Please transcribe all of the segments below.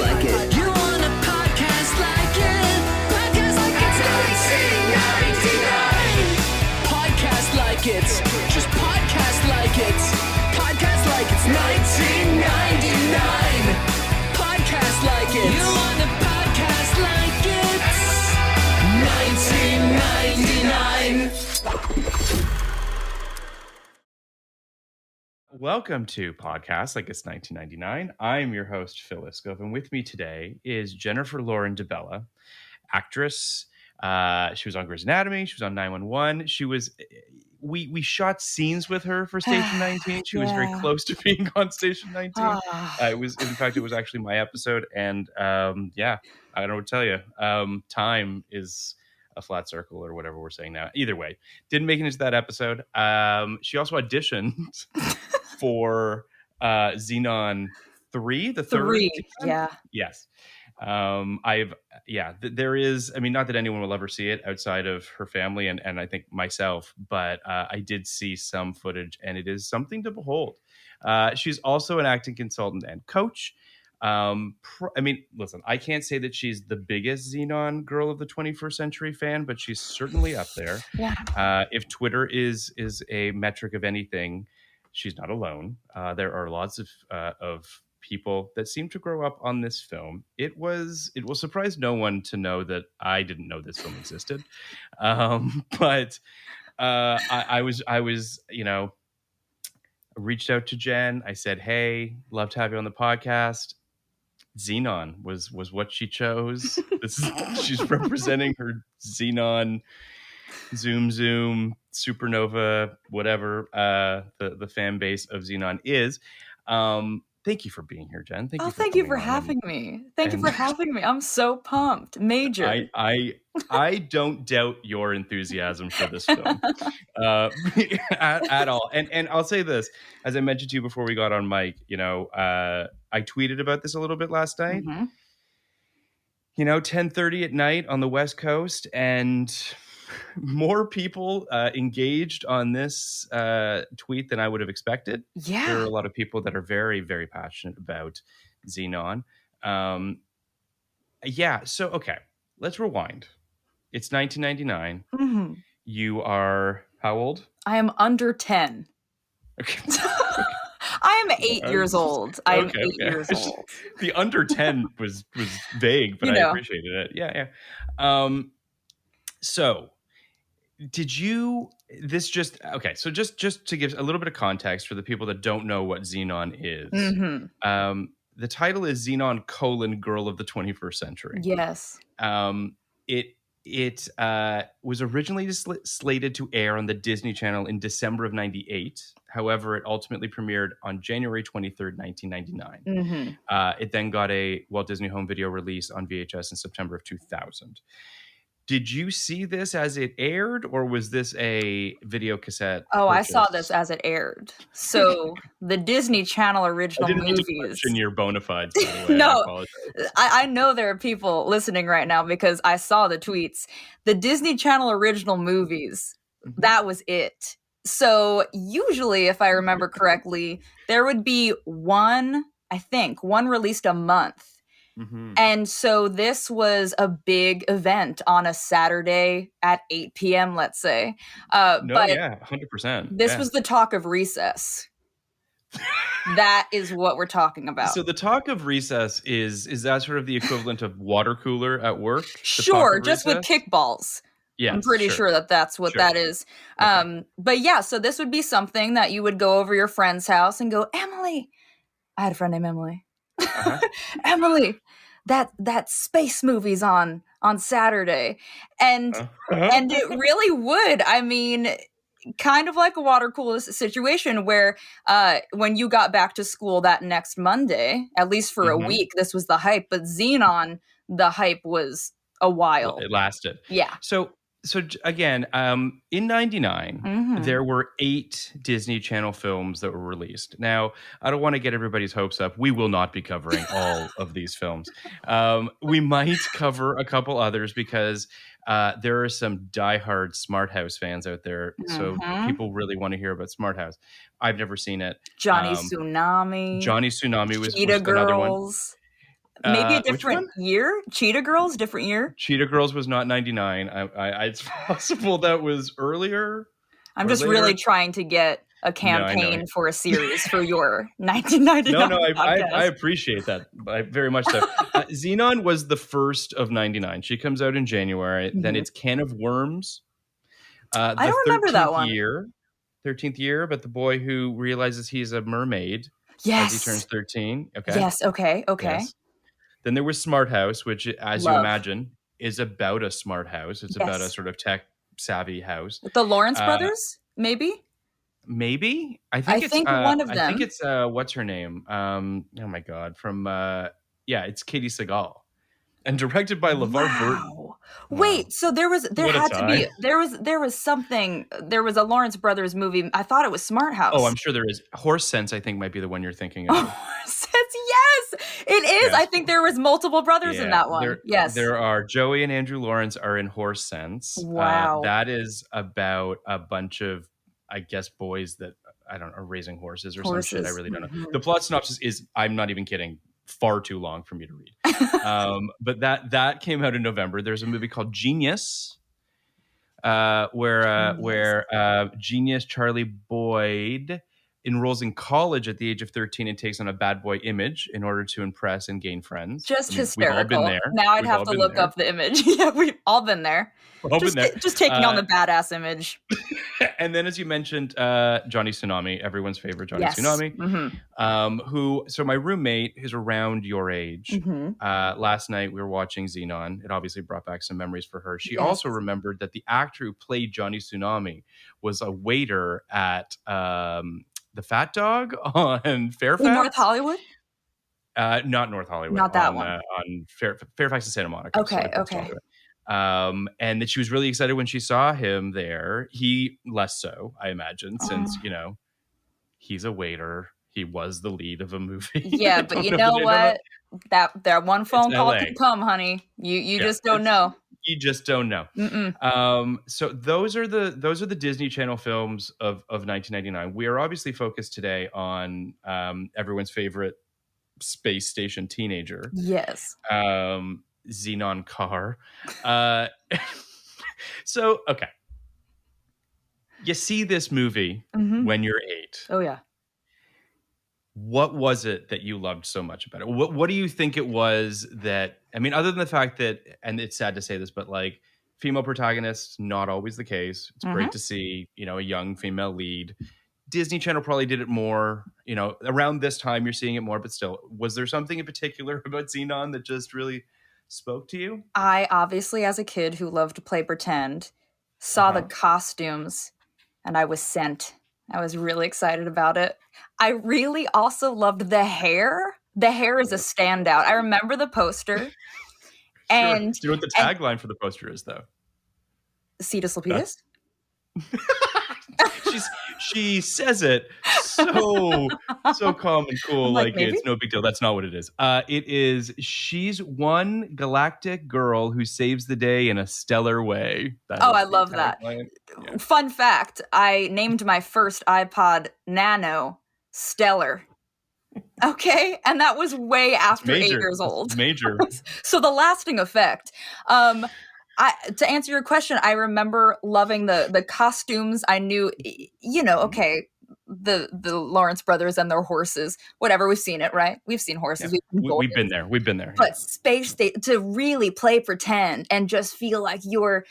like it. You want a podcast like it? Podcast like it's 1999. Podcast like it. Just podcast like it. Podcast like it's 1999. Podcast like it. You want a podcast like it's 1999. Welcome to Podcast Like It's 1999. I'm your host, Phil Iskov, and with me today is Jennifer Lauren DiBella, actress. She was on Grey's Anatomy. She was on 911. She was... We shot scenes with her for Station 19. She was very close to being on Station 19. It was actually my episode, and I don't know what to tell you. Time is a flat circle or whatever we're saying now. Either way, didn't make it into that episode. She also auditioned for Zenon 3, the third season? Yeah. Yes. There is, not that anyone will ever see it outside of her family and I think myself, but I did see some footage and it is something to behold. She's also an acting consultant and coach. Listen, I can't say that she's the biggest Zenon girl of the 21st century fan, but she's certainly up there. Yeah. If Twitter is a metric of anything, she's not alone. There are lots of people that seem to grow up on this film. It will surprise no one to know that I didn't know this film existed. But I reached out to Jen. I said, "Hey, love to have you on the podcast." Zenon was what she chose. She's representing her Zenon, Zoom, Supernova, whatever the fan base of Zenon is. Thank you for being here, Jen. Thank you for having me. Thank you for having me. I'm so pumped. Major. I don't doubt your enthusiasm for this film at all. And I'll say this, as I mentioned to you before we got on mic, I tweeted about this a little bit last night. Mm-hmm. 10:30 at night on the West Coast, and more people engaged on this tweet than I would have expected. Yeah. There are a lot of people that are very, very passionate about Zenon. So, okay, let's rewind. It's 1999. Mm-hmm. You are how old? I am under 10. Okay. I am 8 years old. I am 8 years old. The under 10 was vague, but I appreciated it. Yeah. So did you, so just to give a little bit of context for the people that don't know what Zenon is, mm-hmm. The title is Zenon: Girl of the 21st Century. Yes. It was originally slated to air on the Disney Channel in December of 98. However, it ultimately premiered on January 23rd, 1999. Mm-hmm. It then got a Walt Disney Home Video release on VHS in September of 2000. Did you see this as it aired, or was this a video cassette? Oh, purchase? I saw this as it aired. So the Disney Channel original movies. Question your bona fides, by the way. No, I know there are people listening right now because I saw the tweets. The Disney Channel original movies, that was it. So usually, if I remember correctly, there would be one released a month. Mm-hmm. And so this was a big event on a Saturday at 8 p.m., let's say. 100%. This was the talk of recess. That is what we're talking about. So the talk of recess is that sort of the equivalent of water cooler at work? Sure, just with kickballs. Yeah, I'm pretty sure that's what that is. Okay. But yeah, so this would be something that you would go over your friend's house and go, Emily. I had a friend named Emily. Uh-huh. Emily, that space movie's on Saturday. And and it really would. I mean, kind of like a water cooler situation where when you got back to school that next Monday, at least for a week, this was the hype. But Zenon, the hype was a while. It lasted. Yeah. So again, in 99, there were 8 Disney Channel films that were released. Now, I don't want to get everybody's hopes up. We will not be covering all of these films. We might cover a couple others because there are some diehard Smart House fans out there. So people really want to hear about Smart House. I've never seen it. Johnny Tsunami was Cheetah another one. Girls. Maybe a Which one? different year? Cheetah Girls, different year? Cheetah Girls was not 99. It's possible that was earlier. I'm just really trying to get a campaign for a series for your 1999 No, podcast. I appreciate that. Very much so. Zenon was the first of 99. She comes out in January. Then it's Can of Worms. I don't remember that one. 13th year, but the boy who realizes he's a mermaid as he turns 13. Okay. Yes, okay. Yes. Then there was Smart House, which, as you imagine, is about a smart house. It's about a sort of tech-savvy house. The Lawrence brothers, maybe? Maybe. I think one of them. I think it's, what's her name? Oh, my God. From, it's Katie Seagal. And directed by LeVar Burton. Wait, so there was something. There was a Lawrence Brothers movie. I thought it was Smart House. Oh, I'm sure there is. Horse Sense, I think, might be the one you're thinking of. Horse Sense, yes, it is. Yes. I think there was multiple brothers in that one. There are. Joey and Andrew Lawrence are in Horse Sense. Wow, that is about a bunch of, I guess, boys that are raising horses or some shit. I really don't know. The plot synopsis is, I'm not even kidding, far too long for me to read. But that came out in November. There's a movie called Genius, where genius Charlie Boyd enrolls in college at the age of 13 and takes on a bad boy image in order to impress and gain friends. Hysterical. We've all been there. Now I'd have to look up the image. Yeah, we've all been there. Just taking on the badass image. And then, as you mentioned, Johnny Tsunami, everyone's favorite Johnny Tsunami, so my roommate is around your age. Last night we were watching Zenon. It obviously brought back some memories for her. She also remembered that the actor who played Johnny Tsunami was a waiter at the Fat Dog on Fairfax. In North Hollywood? Not North Hollywood. Not that one. On Fairfax and Santa Monica. Okay. And that she was really excited when she saw him there. He less so, I imagine, since, he's a waiter. He was the lead of a movie. Yeah, but you know what? That one phone call can come, honey. You just don't know. You just don't know. So those are the Disney Channel films of 1999. We are obviously focused today on everyone's favorite space station teenager. Yes. Zenon Carr. So, okay. You see this movie when you're 8. Oh, yeah. What was it that you loved so much about it? What do you think it was that, other than the fact that, and it's sad to say this, but like female protagonists, not always the case. It's great to see, a young female lead. Disney Channel probably did it more, around this time you're seeing it more, but still, was there something in particular about Zenon that just really spoke to you? I obviously, as a kid who loved to play pretend, saw the costumes and I was sent. I was really excited about it. I really also loved the hair. The hair is a standout. I remember the poster. And do you know what the tagline for the poster is, though? Zetus lapetus? She says it so calm and cool, like it's no big deal. That's not what it is. It is, she's one galactic girl who saves the day in a stellar way. I love that. Yeah. Fun fact, I named my first iPod Nano Stellar. Okay, and that was way after 8 years old. It's major. So the lasting effect. To answer your question, I remember loving the costumes. I knew, okay, the Lawrence brothers and their horses, whatever. We've seen it, right? We've seen horses. Yeah. We've been there. But space to really play pretend and just feel like you're,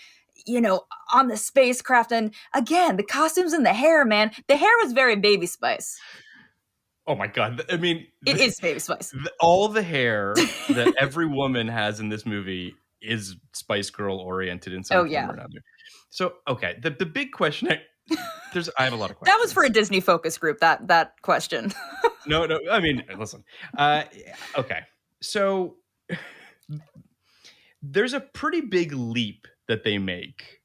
on the spacecraft. And again, the costumes and the hair, man. The hair was very Baby Spice. Oh my God. It is Baby Spice. All the hair that every woman has in this movie is Spice Girl oriented in some form or another. So, okay, the big question, I have a lot of questions. That was for a Disney focus group, that question. No, listen. Okay, so there's a pretty big leap that they make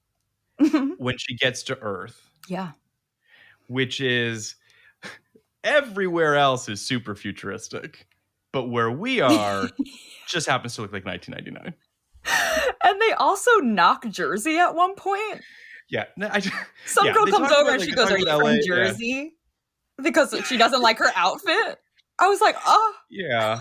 when she gets to Earth. Yeah. Which is, everywhere else is super futuristic, but where we are just happens to look like 1999. And they also knock Jersey at one point. Yeah. Some girl comes over and she goes, "Are you from Jersey?" Yeah. Because she doesn't like her outfit. I was like, oh. Yeah.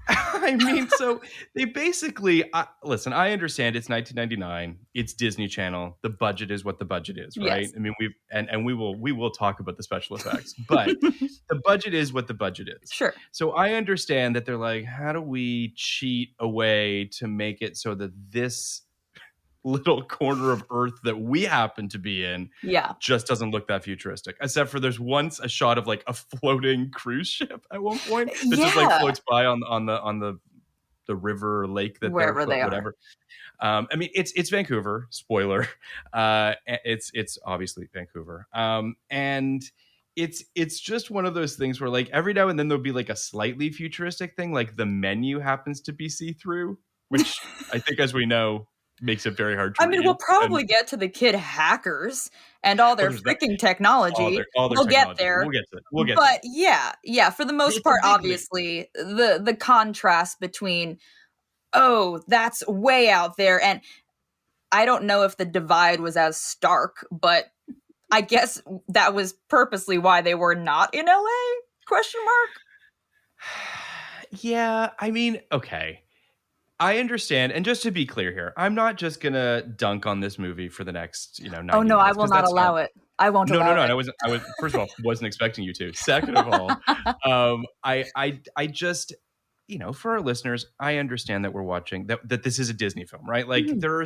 I mean, so they basically listen. I understand it's 1999. It's Disney Channel. The budget is what the budget is, right? Yes. I mean, we will talk about the special effects, but the budget is what the budget is. Sure. So I understand that they're like, how do we cheat a way to make it so that this little corner of Earth that we happen to be in just doesn't look that futuristic, except for there's once a shot of like a floating cruise ship at one point that just like floats by on the river or lake that wherever they whatever. I mean, it's Vancouver. Spoiler, it's obviously Vancouver, and it's just one of those things where like every now and then there'll be like a slightly futuristic thing, like the menu happens to be see-through, which I think, as we know, makes it very hard to read. We'll probably get to the kid hackers and all their freaking technology. All their we'll technology. Get there. We'll get but there. Yeah, for the most part, obviously, the contrast between, that's way out there, and I don't know if the divide was as stark, but I guess that was purposely why they were not in LA? ? Yeah, I mean, okay. I understand, and just to be clear here, I'm not just gonna dunk on this movie for the next, 90 Oh no, minutes, I will not allow it. I won't allow it. No. I was first of all wasn't expecting you to. Second of all, I just, for our listeners, I understand that we're watching that this is a Disney film, right? Like they're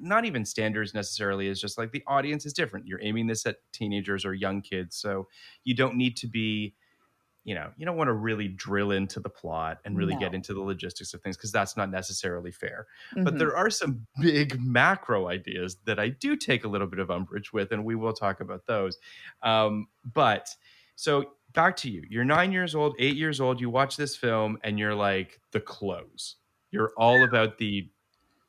not even standards necessarily. It's just like the audience is different. You're aiming this at teenagers or young kids, so you don't need to be. You don't want to really drill into the plot and really get into the logistics of things because that's not necessarily fair. But there are some big macro ideas that I do take a little bit of umbrage with, and we will talk about those. But so back to you. You're 9 years old, 8 years old. You watch this film and you're like, the clothes. You're all about the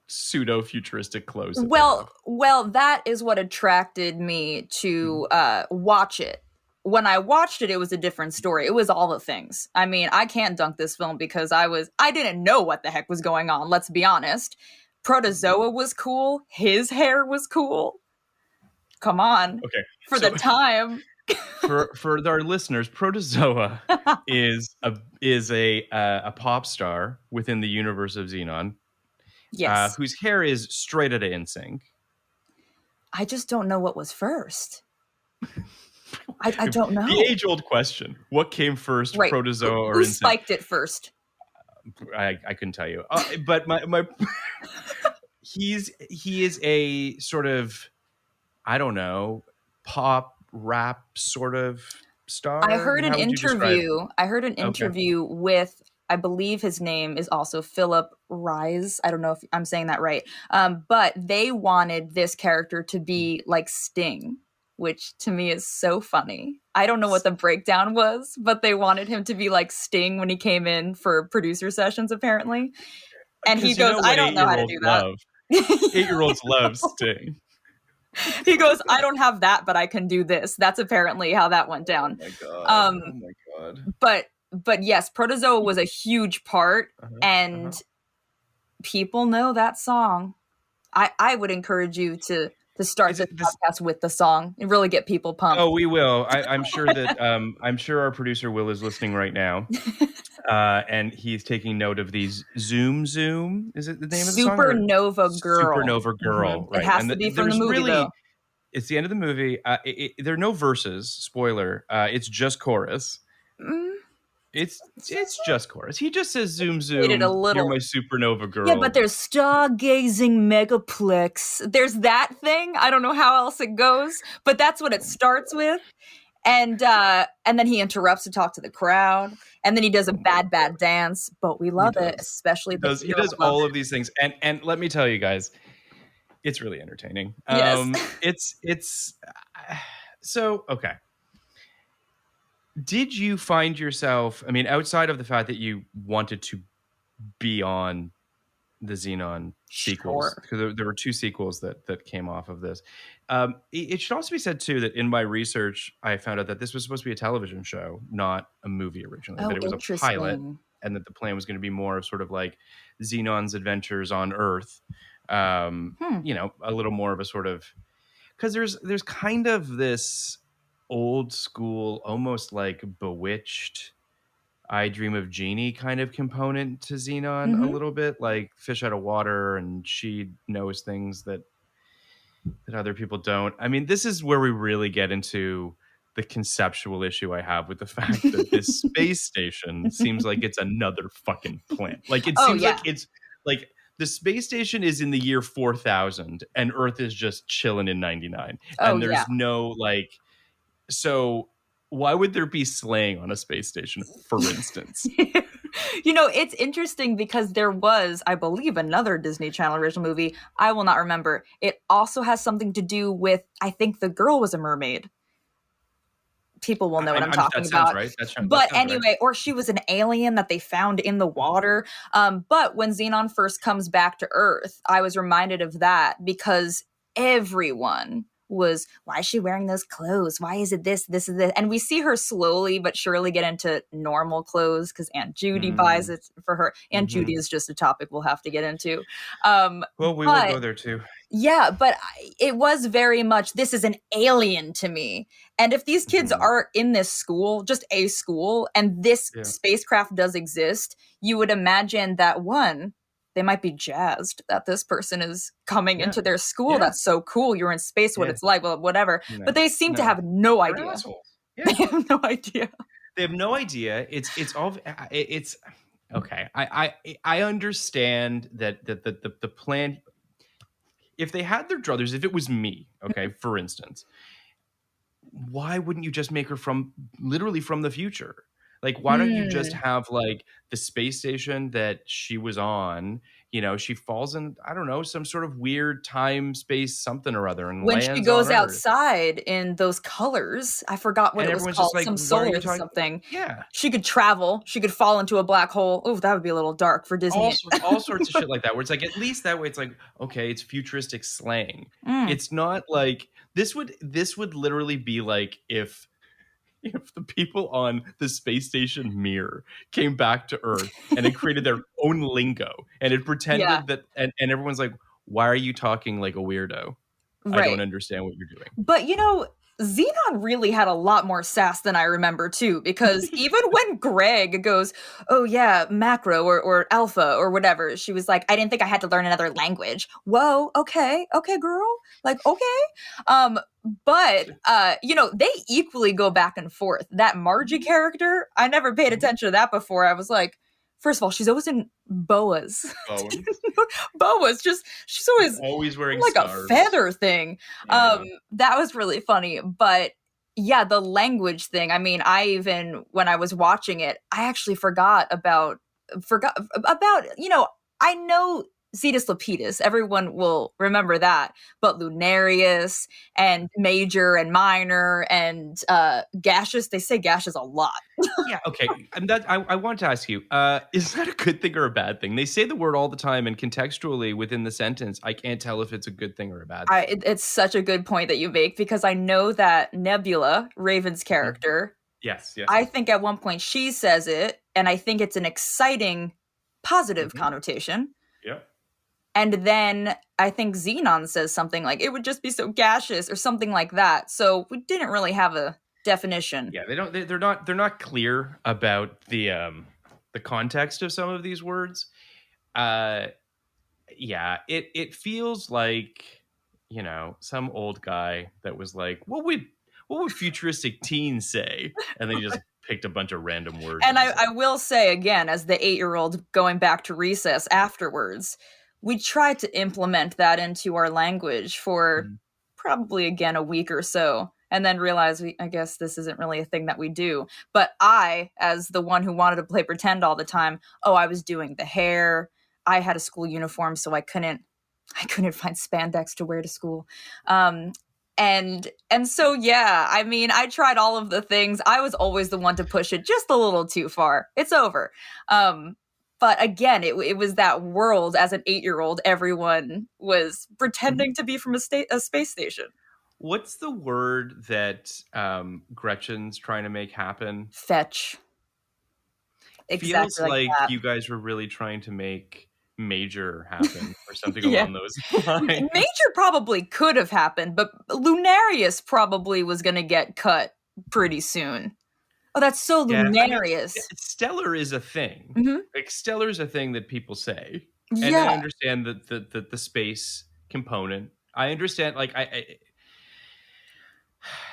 pseudo-futuristic clothes. Well, that is what attracted me to watch it. When I watched it, it was a different story. It was all the things. I mean, I can't dunk this film because I didn't know what the heck was going on, let's be honest. Protozoa was cool. His hair was cool. Come on. Okay. For the time. for our listeners, Protozoa is a pop star within the universe of Zenon. Yes. Whose hair is straight out of NSYNC. I just don't know what was first. I don't know. The age-old question: what came first, right. Protozoa or who NSYNC? Spiked it first? I couldn't tell you. But my he is a sort of, I don't know, pop rap sort of star. I heard an interview with, I believe his name is also Philip Rise. I don't know if I'm saying that right. But they wanted this character to be like Sting, which to me is so funny. I don't know what the breakdown was, but they wanted him to be like Sting when he came in for producer sessions, apparently. And he goes, I don't know how to do that. 8-year-olds love Sting. He goes, I don't have that, but I can do this. That's apparently how that went down. Oh my God. But yes, Protozoa was a huge part, and people know that song. I would encourage you to start this podcast with the song and really get people pumped. Oh, we will. I'm sure that I'm sure our producer Will is listening right now, and he's taking note of these. Zoom. Is it the name of the song? Supernova Girl. Supernova Girl. Mm-hmm. Right. It has to be from the movie, though. It's the end of the movie. There are no verses. Spoiler. It's just chorus. It's just chorus. He just says zoom. It a little. You're my supernova girl. Yeah, but there's stargazing megaplex. There's that thing. I don't know how else it goes, but that's what it starts with. And then he interrupts to talk to the crowd, and then he does a bad dance. But we love it, especially the he does all of these things. And let me tell you guys, it's really entertaining. Yes. It's so okay. Did you find yourself, I mean, outside of the fact that you wanted to be on the Zenon sequels, because there were 2 sequels that came off of this. It should also be said, too, that in my research, I found out that this was supposed to be a television show, not a movie originally. That it was a pilot, and that the plan was going to be more of sort of like Zenon's adventures on Earth. A little more of a sort of, because there's kind of this old school, almost like Bewitched I Dream of Jeannie kind of component to Zenon a little bit, like fish out of water, and she knows things that other people don't. I mean, this is where we really get into the conceptual issue I have with the fact that this space station seems like it's another fucking planet. Like it seems like it's like the space station is in the year 4000 and Earth is just chilling in 99. And there's no like, so why would there be slaying on a space station, for instance? You know, it's interesting because there was, I believe, another Disney Channel original movie. I will not remember. It also has something to do with, I think the girl was a mermaid. People will know what I'm talking about. Right. But anyway, or she was an alien that they found in the water. But when Zenon first comes back to Earth, I was reminded of that because everyone was, why is she wearing those clothes? Why is it this? And we see her slowly but surely get into normal clothes because Aunt Judy buys it for her. Aunt Judy is just a topic we'll have to get into. Well, we will go there too. Yeah, but it was very much, this is an alien to me. And if these kids are in this school, just a school, and this spacecraft does exist, you would imagine that one, they might be jazzed that this person is coming into their school. Yeah. That's so cool. You're in space, what it's like, well, whatever. No. But they seem to have no idea. Yeah. They have no idea. They have no idea. It's okay. I understand that the plan. If they had their druthers, if it was me, okay, for instance, why wouldn't you just make her literally from the future? Like, why don't you just have like the space station that she was on? You know, she falls in, I don't know, some sort of weird time space something or other, and when she goes outside in those colors, I forgot what it was called, like, some solar something. Yeah, she could travel. She could fall into a black hole. Oh, that would be a little dark for Disney. All sorts of shit like that. Where it's like, at least that way, it's like, okay, it's futuristic slang. It's not like this would literally be like if the people on the space station Mir came back to Earth and it created their own lingo and it pretended that, and everyone's like, why are you talking like a weirdo? Right. I don't understand what you're doing. But you know, Zenon really had a lot more sass than I remember too, because even when Greg goes, oh yeah, macro or alpha or whatever, she was like, I didn't think I had to learn another language. Whoa, okay, girl. Like, okay. But, you know, they equally go back and forth. That Margie character, I never paid attention to that before. I was like, first of all, she's always in boas. Boas, she's always wearing like scarves. A feather thing. Yeah. That was really funny. But yeah, the language thing. I mean, when I was watching it, I actually forgot about, you know, I know Zetus lapetus, everyone will remember that, but lunarius and major and minor and gaseous, they say gaseous a lot. Yeah, okay. And I want to ask you, is that a good thing or a bad thing? They say the word all the time, and contextually within the sentence, I can't tell if it's a good thing or a bad thing. It's such a good point that you make, because I know that Nebula, Raven's character, yes, I think at one point she says it, and I think it's an exciting, positive connotation. Yeah. And then I think Zenon says something like, it would just be so gaseous or something like that. So we didn't really have a definition. Yeah, they're not clear about the context of some of these words. Yeah, it feels like, you know, some old guy that was like, what would futuristic teens say? And then he just picked a bunch of random words. And I will say again, as the 8-year-old going back to recess afterwards, we tried to implement that into our language for probably, again, a week or so, and then realized, I guess this isn't really a thing that we do. But I, as the one who wanted to play pretend all the time, I was doing the hair. I had a school uniform, so I couldn't find spandex to wear to school. And so, yeah, I mean, I tried all of the things. I was always the one to push it just a little too far. It's over. But again, it was that world. As an 8-year-old, everyone was pretending to be from a space station. What's the word that Gretchen's trying to make happen? Fetch. Exactly. Feels like that. You guys were really trying to make major happen or something along those lines. Major probably could have happened, but Lunarius probably was going to get cut pretty soon. Oh, that's so Yeah, I mean, lunarious. stellar is a thing. Mhm. Like stellar is a thing that people say, and I Yeah. understand the space component. I understand. Like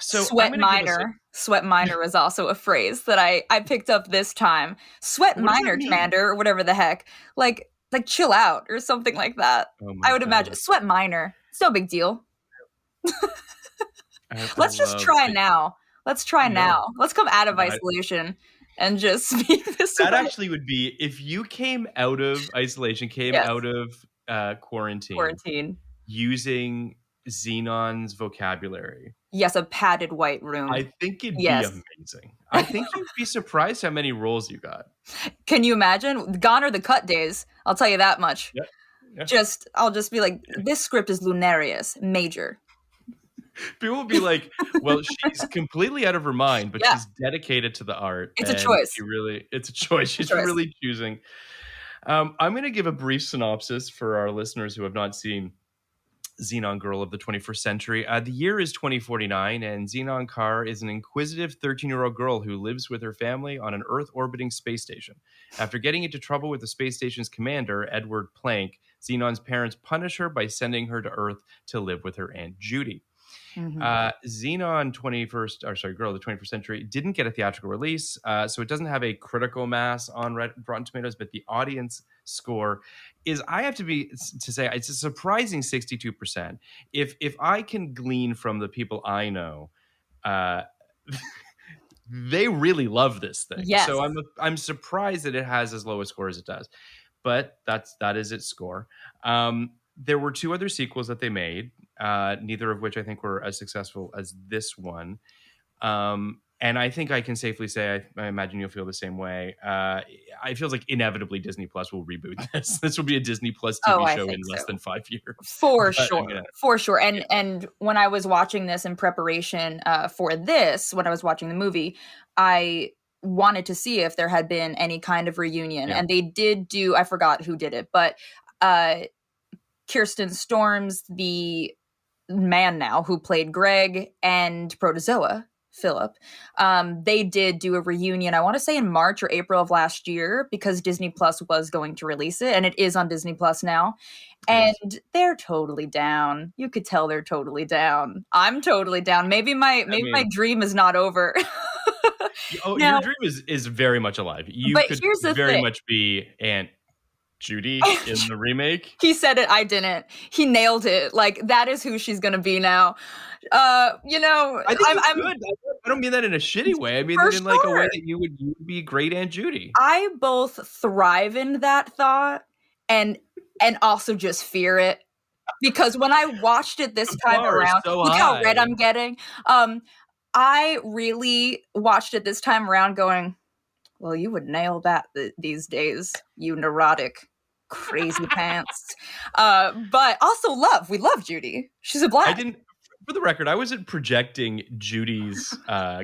so I'm Sweat gonna give us. minor. Sweat minor is also a phrase that I picked up this time. Sweat What does that minor, mean? Commander, or whatever the heck. Like chill out or something like that. Oh I my would imagine. god! Sweat minor. It's no big deal. I Let's just love try that. now. Let's try No, now. Let's come out of no, isolation and just speak this that way. actually would be if you came out of isolation, came Yes. out of quarantine using Zenon's vocabulary. Yes, a padded white room. I think it'd be Yes. amazing. I think you'd be surprised how many roles you got. Can you imagine? Gone are the cut days. I'll tell you that much. Yeah. I'll just be like, this script is lunarious, major. People will be like, well, she's completely out of her mind, but she's dedicated to the art. It's a choice. It's a choice. She's really choosing. I'm going to give a brief synopsis for our listeners who have not seen Zenon Girl of the 21st Century. The year is 2049, and Zenon Carr is an inquisitive 13-year-old girl who lives with her family on an Earth-orbiting space station. After getting into trouble with the space station's commander, Edward Planck, Zenon's parents punish her by sending her to Earth to live with her Aunt Judy. Mm-hmm. Zenon Girl of the 21st Century didn't get a theatrical release, so it doesn't have a critical mass on Rotten Tomatoes, but the audience score is, I have to say, it's a surprising 62%. If I can glean from the people I know, they really love this thing. Yes. So I'm surprised that it has as low a score as it does, but that is its score. There were 2 other sequels that they made, neither of which I think were as successful as this one. And I think I can safely say, I imagine you'll feel the same way. It feels like inevitably Disney Plus will reboot this. This will be a Disney Plus TV show in less than 5 years. For sure. And when I was watching this in preparation for this, when I was watching the movie, I wanted to see if there had been any kind of reunion. Yeah. And they did do, I forgot who did it, but Kirsten Storms, the man now who played Greg, and Protozoa, Philip, they did do a reunion, I want to say in March or April of last year, because Disney Plus was going to release it, and it is on Disney Plus now. And they're totally down. You could tell they're totally down. I'm totally down. Maybe my dream is not over. Your dream is very much alive. You could very much be Aunt Judy in the remake. He said it, I didn't. He nailed it. Like, that is who she's gonna be now. I think I'm good. I don't mean that in a shitty way. I mean that in like a way that you would be great Aunt Judy. I both thrive in that thought and also just fear it. Because when I watched it this time around, look how red I'm getting. I really watched it this time around going, well, you would nail that these days, you neurotic, crazy pants. But also we love Judy. She's a blast. For the record, I wasn't projecting Judy's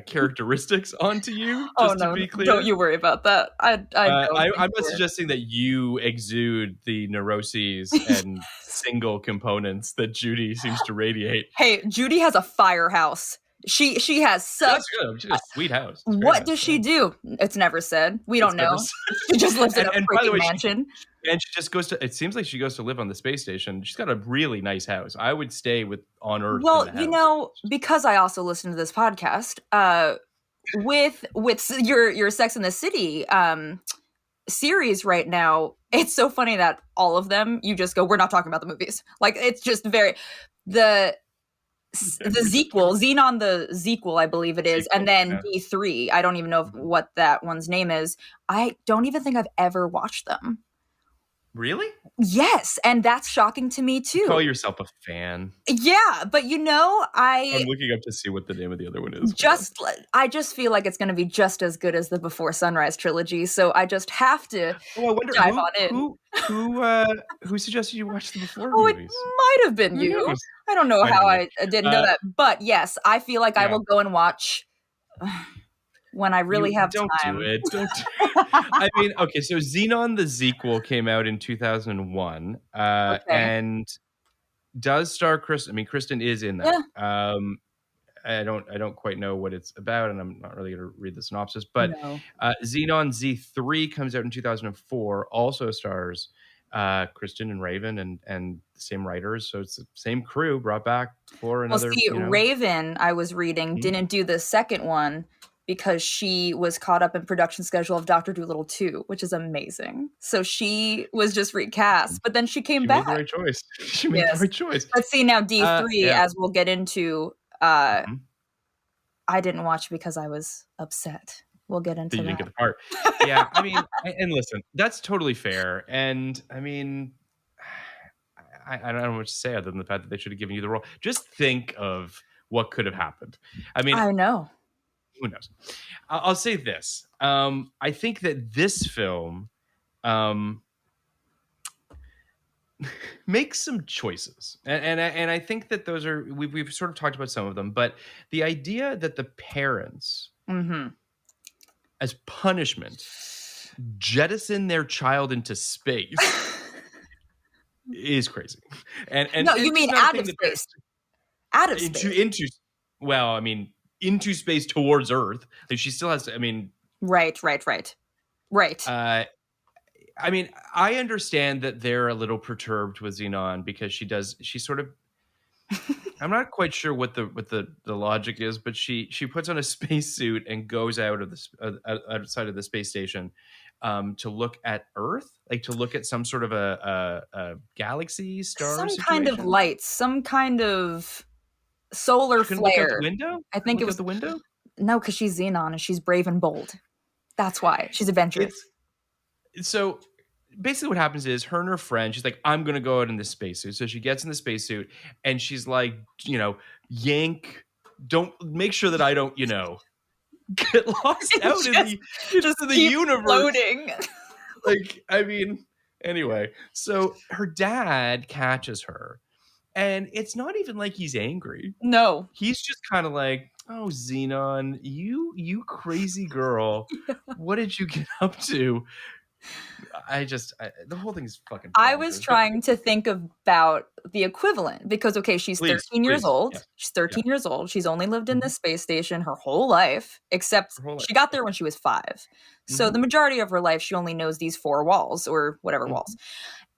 characteristics onto you. To be clear, don't you worry about that. I'm not suggesting that you exude the neuroses and single components that Judy seems to radiate. Hey, Judy has a firehouse. She has such. That's good. She has a sweet house. What does she do? It's never said. We don't know. She just lives in a freaking mansion. And she just goes to. It seems like she goes to live on the space station. She's got a really nice house. I would stay on Earth. Well, because I also listen to this podcast. With your Sex and the City series right now, it's so funny that all of them you just go, we're not talking about the movies. Like, it's just the sequel, Zenon the sequel, I believe it is, and then D3. I don't even know what that one's name is. I don't even think I've ever watched them. Really? Yes, and that's shocking to me too. You call yourself a fan? Yeah, but I'm looking up to see what the name of the other one is. I just feel like it's going to be just as good as the Before Sunrise trilogy, so I just have to dive on in. Who suggested you watch the Before movies? It might have been you. I don't know how I didn't know that, but yes, I feel like I will go and watch when I really have time. Don't do it. I mean, okay, so Zenon the sequel came out in 2001, and does star Kristen. I mean, Kristen is in that. I don't quite know what it's about, and I'm not really going to read the synopsis. But No. Zenon Z3 comes out in 2004. Also stars Kristen and Raven and the same writers, so it's the same crew brought back for Well, another. see, Raven, I was reading, didn't do the second one because she was caught up in production schedule of Dr. Dolittle 2, which is amazing. So she was just recast, but then she came back. Made the right choice. She made the right choice. Let's see now, D3, as we'll get into. I didn't watch because I was upset. We'll get into that. You didn't get the part. Yeah, I mean, and listen, that's totally fair. And I mean, I don't know what to say other than the fact that they should have given you the role. Just think of what could have happened. I mean, I know. Who knows? I'll say this. I think that this film makes some choices. And I think that those are, we've sort of talked about some of them, but the idea that the parents, as punishment, jettison their child into space is crazy. And no, you mean out of space. Out of space. Well, I mean, into space towards Earth. Like she still has to, I mean. Right. I mean, I understand that they're a little perturbed with Zenon because she sort of, I'm not quite sure what the logic is, but she puts on a spacesuit and goes out of the outside of the space station to look at Earth, like to look at some sort of a galaxy, star some situation. Kind of lights, some kind of solar flare. Look out the window? I think it was the window. No, because she's Zenon and she's brave and bold. That's why she's adventurous. So basically what happens is her and her friend, she's like, I'm going to go out in this spacesuit. So she gets in the spacesuit and she's like, yank, don't make sure that I don't, get lost out in the universe. Floating. Like, I mean, anyway, so her dad catches her and it's not even like he's angry. No. He's just kind of like, oh, Zenon, you crazy girl. What did you get up to? The whole thing is fucking bonkers. I was trying to think about the equivalent because, okay, she's 13 years old. Yeah. She's 13 years old. She's only lived in this space station her whole life, except she got there when she was 5. So the majority of her life, she only knows these 4 walls or whatever walls.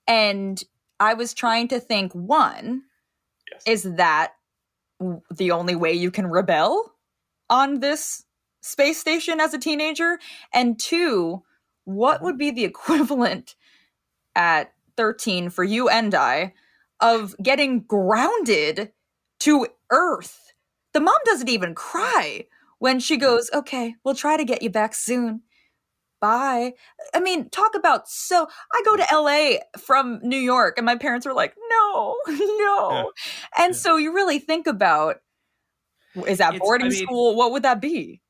And I was trying to think, one, is that the only way you can rebel on this space station as a teenager? And 2, what would be the equivalent at 13 for you and I of getting grounded to Earth? The mom doesn't even cry when she goes, okay, we'll try to get you back soon. Bye. I mean, talk about, so I go to LA from New York and my parents were like, no. Yeah. And so you really think about, is that boarding school? What would that be?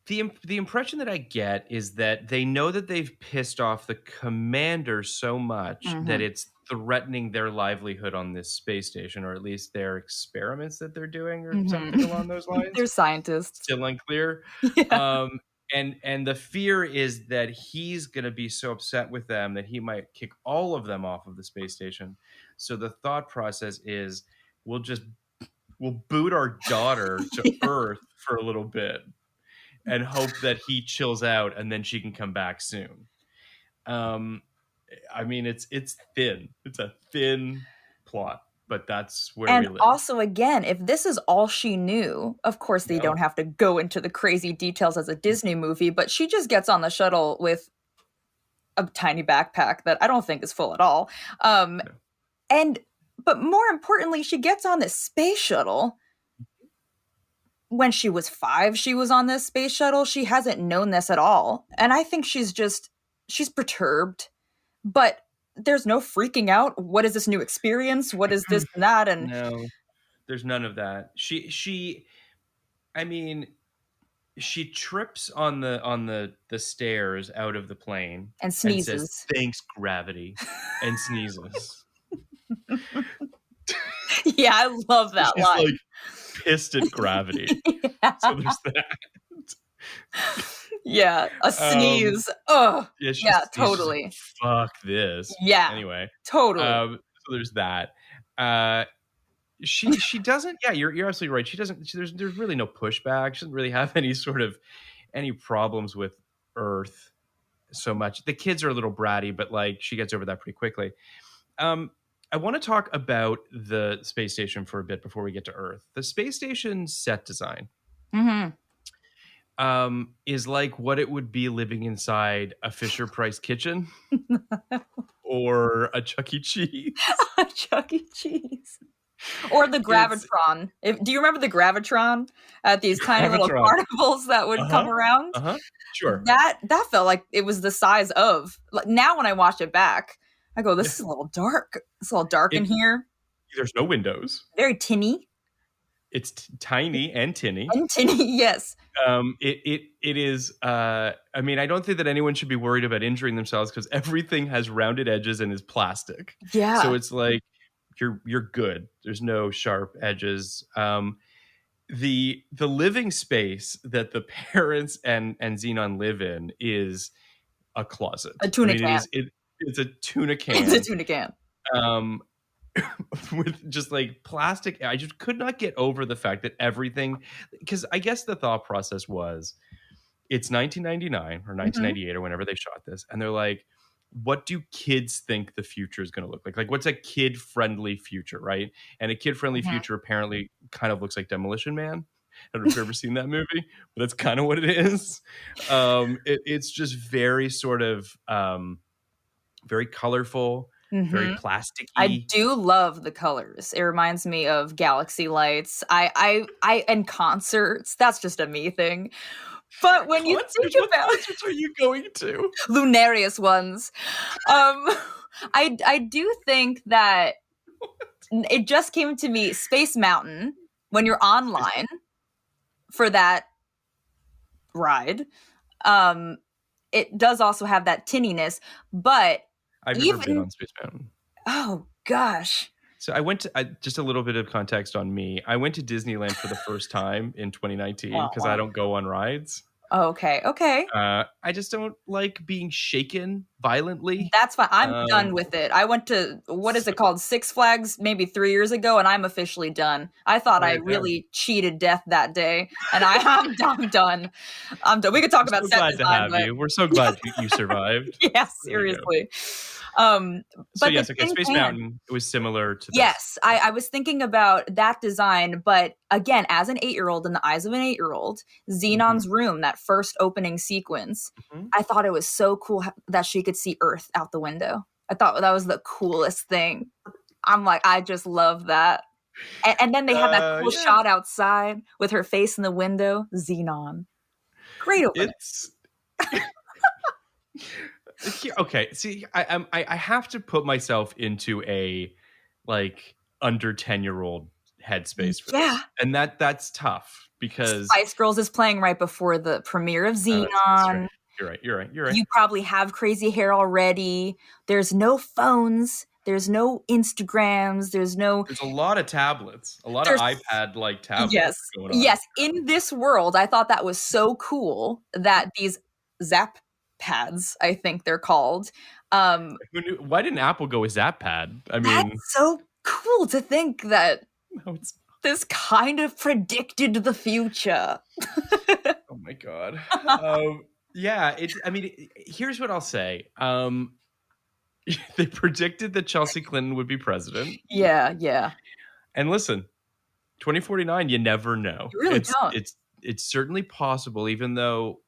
The impression that I get is that they know that they've pissed off the commander so much that it's threatening their livelihood on this space station, or at least their experiments that they're doing or something along those lines. They're scientists. Still unclear. Yeah. And the fear is that he's going to be so upset with them that he might kick all of them off of the space station. So the thought process is we'll boot our daughter to Earth for a little bit and hope that he chills out and then she can come back soon. I mean, it's thin. It's a thin plot, but that's where we live. And also, again, if this is all she knew, of course they don't have to go into the crazy details as a Disney movie, but she just gets on the shuttle with a tiny backpack that I don't think is full at all. But more importantly, she gets on this space shuttle. When she was 5, she was on this space shuttle. She hasn't known this at all. And I think she's perturbed, but there's no freaking out. What is this new experience? What is this and that? And no, there's none of that. She trips on the stairs out of the plane and sneezes. And says, thanks, gravity, and sneezes. Yeah, I love that She's line. Like, pissed at gravity. Yeah. So there's that. Yeah, a sneeze. Oh, yeah, totally. Like, fuck this. Yeah. Anyway. Totally. So there's that. she doesn't. Yeah, you're absolutely right. She doesn't. There's really no pushback. She doesn't really have any problems with Earth so much. The kids are a little bratty, but like she gets over that pretty quickly. I want to talk about the space station for a bit before we get to Earth. The space station set design is like what it would be living inside a Fisher-Price kitchen or a Chuck E. Cheese. A Chuck E. Cheese. Or the Gravitron. Do you remember the Gravitron at these tiny little carnivals that would come around? Sure. That felt like it was the size of. Like, now when I watch it back, I go, this is a little dark. It's a little dark in here. There's no windows. Very tinny. It's tiny and tinny. And tinny, yes. It is. I mean, I don't think that anyone should be worried about injuring themselves because everything has rounded edges and is plastic. Yeah. So it's like you're good. There's no sharp edges. The living space that the parents and Zenon live in is a closet. A tuna can. It's a tuna can. It's a tuna can. With just like plastic. I just could not get over the fact that everything, because I guess the thought process was it's 1999 or 1998 or whenever they shot this. And they're like, what do kids think the future is going to look like? Like, what's a kid-friendly future, right? And a kid-friendly future apparently kind of looks like Demolition Man. I don't know if you've ever seen that movie, but that's kind of what it is. It's just very sort of very colorful, very plasticky. I do love the colors. It reminds me of galaxy lights. I and concerts. That's just a me thing. But when you think about, what concerts are you going to? Lunarius ones. I do think that it just came to me. Space Mountain, when you're online for that ride, it does also have that tinniness. But I've never been on Space Mountain. Oh gosh. So I went to, just a little bit of context on me. I went to Disneyland for the first time in 2019 because I don't go on rides. Oh, okay. I just don't like being shaken violently. That's fine. I'm done with it. I went to, what is it called? Six Flags maybe 3 years ago, and I'm officially done. I thought I really cheated death that day, and I'm done. I'm done. We could talk about set design. We're so glad to have you. We're so glad you survived. Yeah, seriously. But yes, okay, Space Mountain, it was similar to this. Yes, I was thinking about that design, but again, as an 8-year-old, in the eyes of an 8-year-old, Zenon's room, that first opening sequence, I thought it was so cool that she could see Earth out the window. I thought that was the coolest thing. I'm like, I just love that. And then they have that cool shot outside with her face in the window. Zenon. Great opening. Okay, see, I have to put myself into a like under 10-year-old headspace for this. And that's tough because Spice Girls is playing right before the premiere of Zenon. Right. You're right. You probably have crazy hair already. There's no phones. There's no Instagrams. There's a lot of tablets, a lot of iPad-like tablets going on. Yes, in this world, I thought that was so cool that these Zap pads, I think they're called. Who knew? Why didn't Apple go with Zap Pad? I mean, that's so cool to think that this kind of predicted the future. Oh my god. Yeah, here's what I'll say. They predicted that Chelsea Clinton would be president. Yeah. And listen, 2049, you never know. You really don't. It's certainly possible, even though,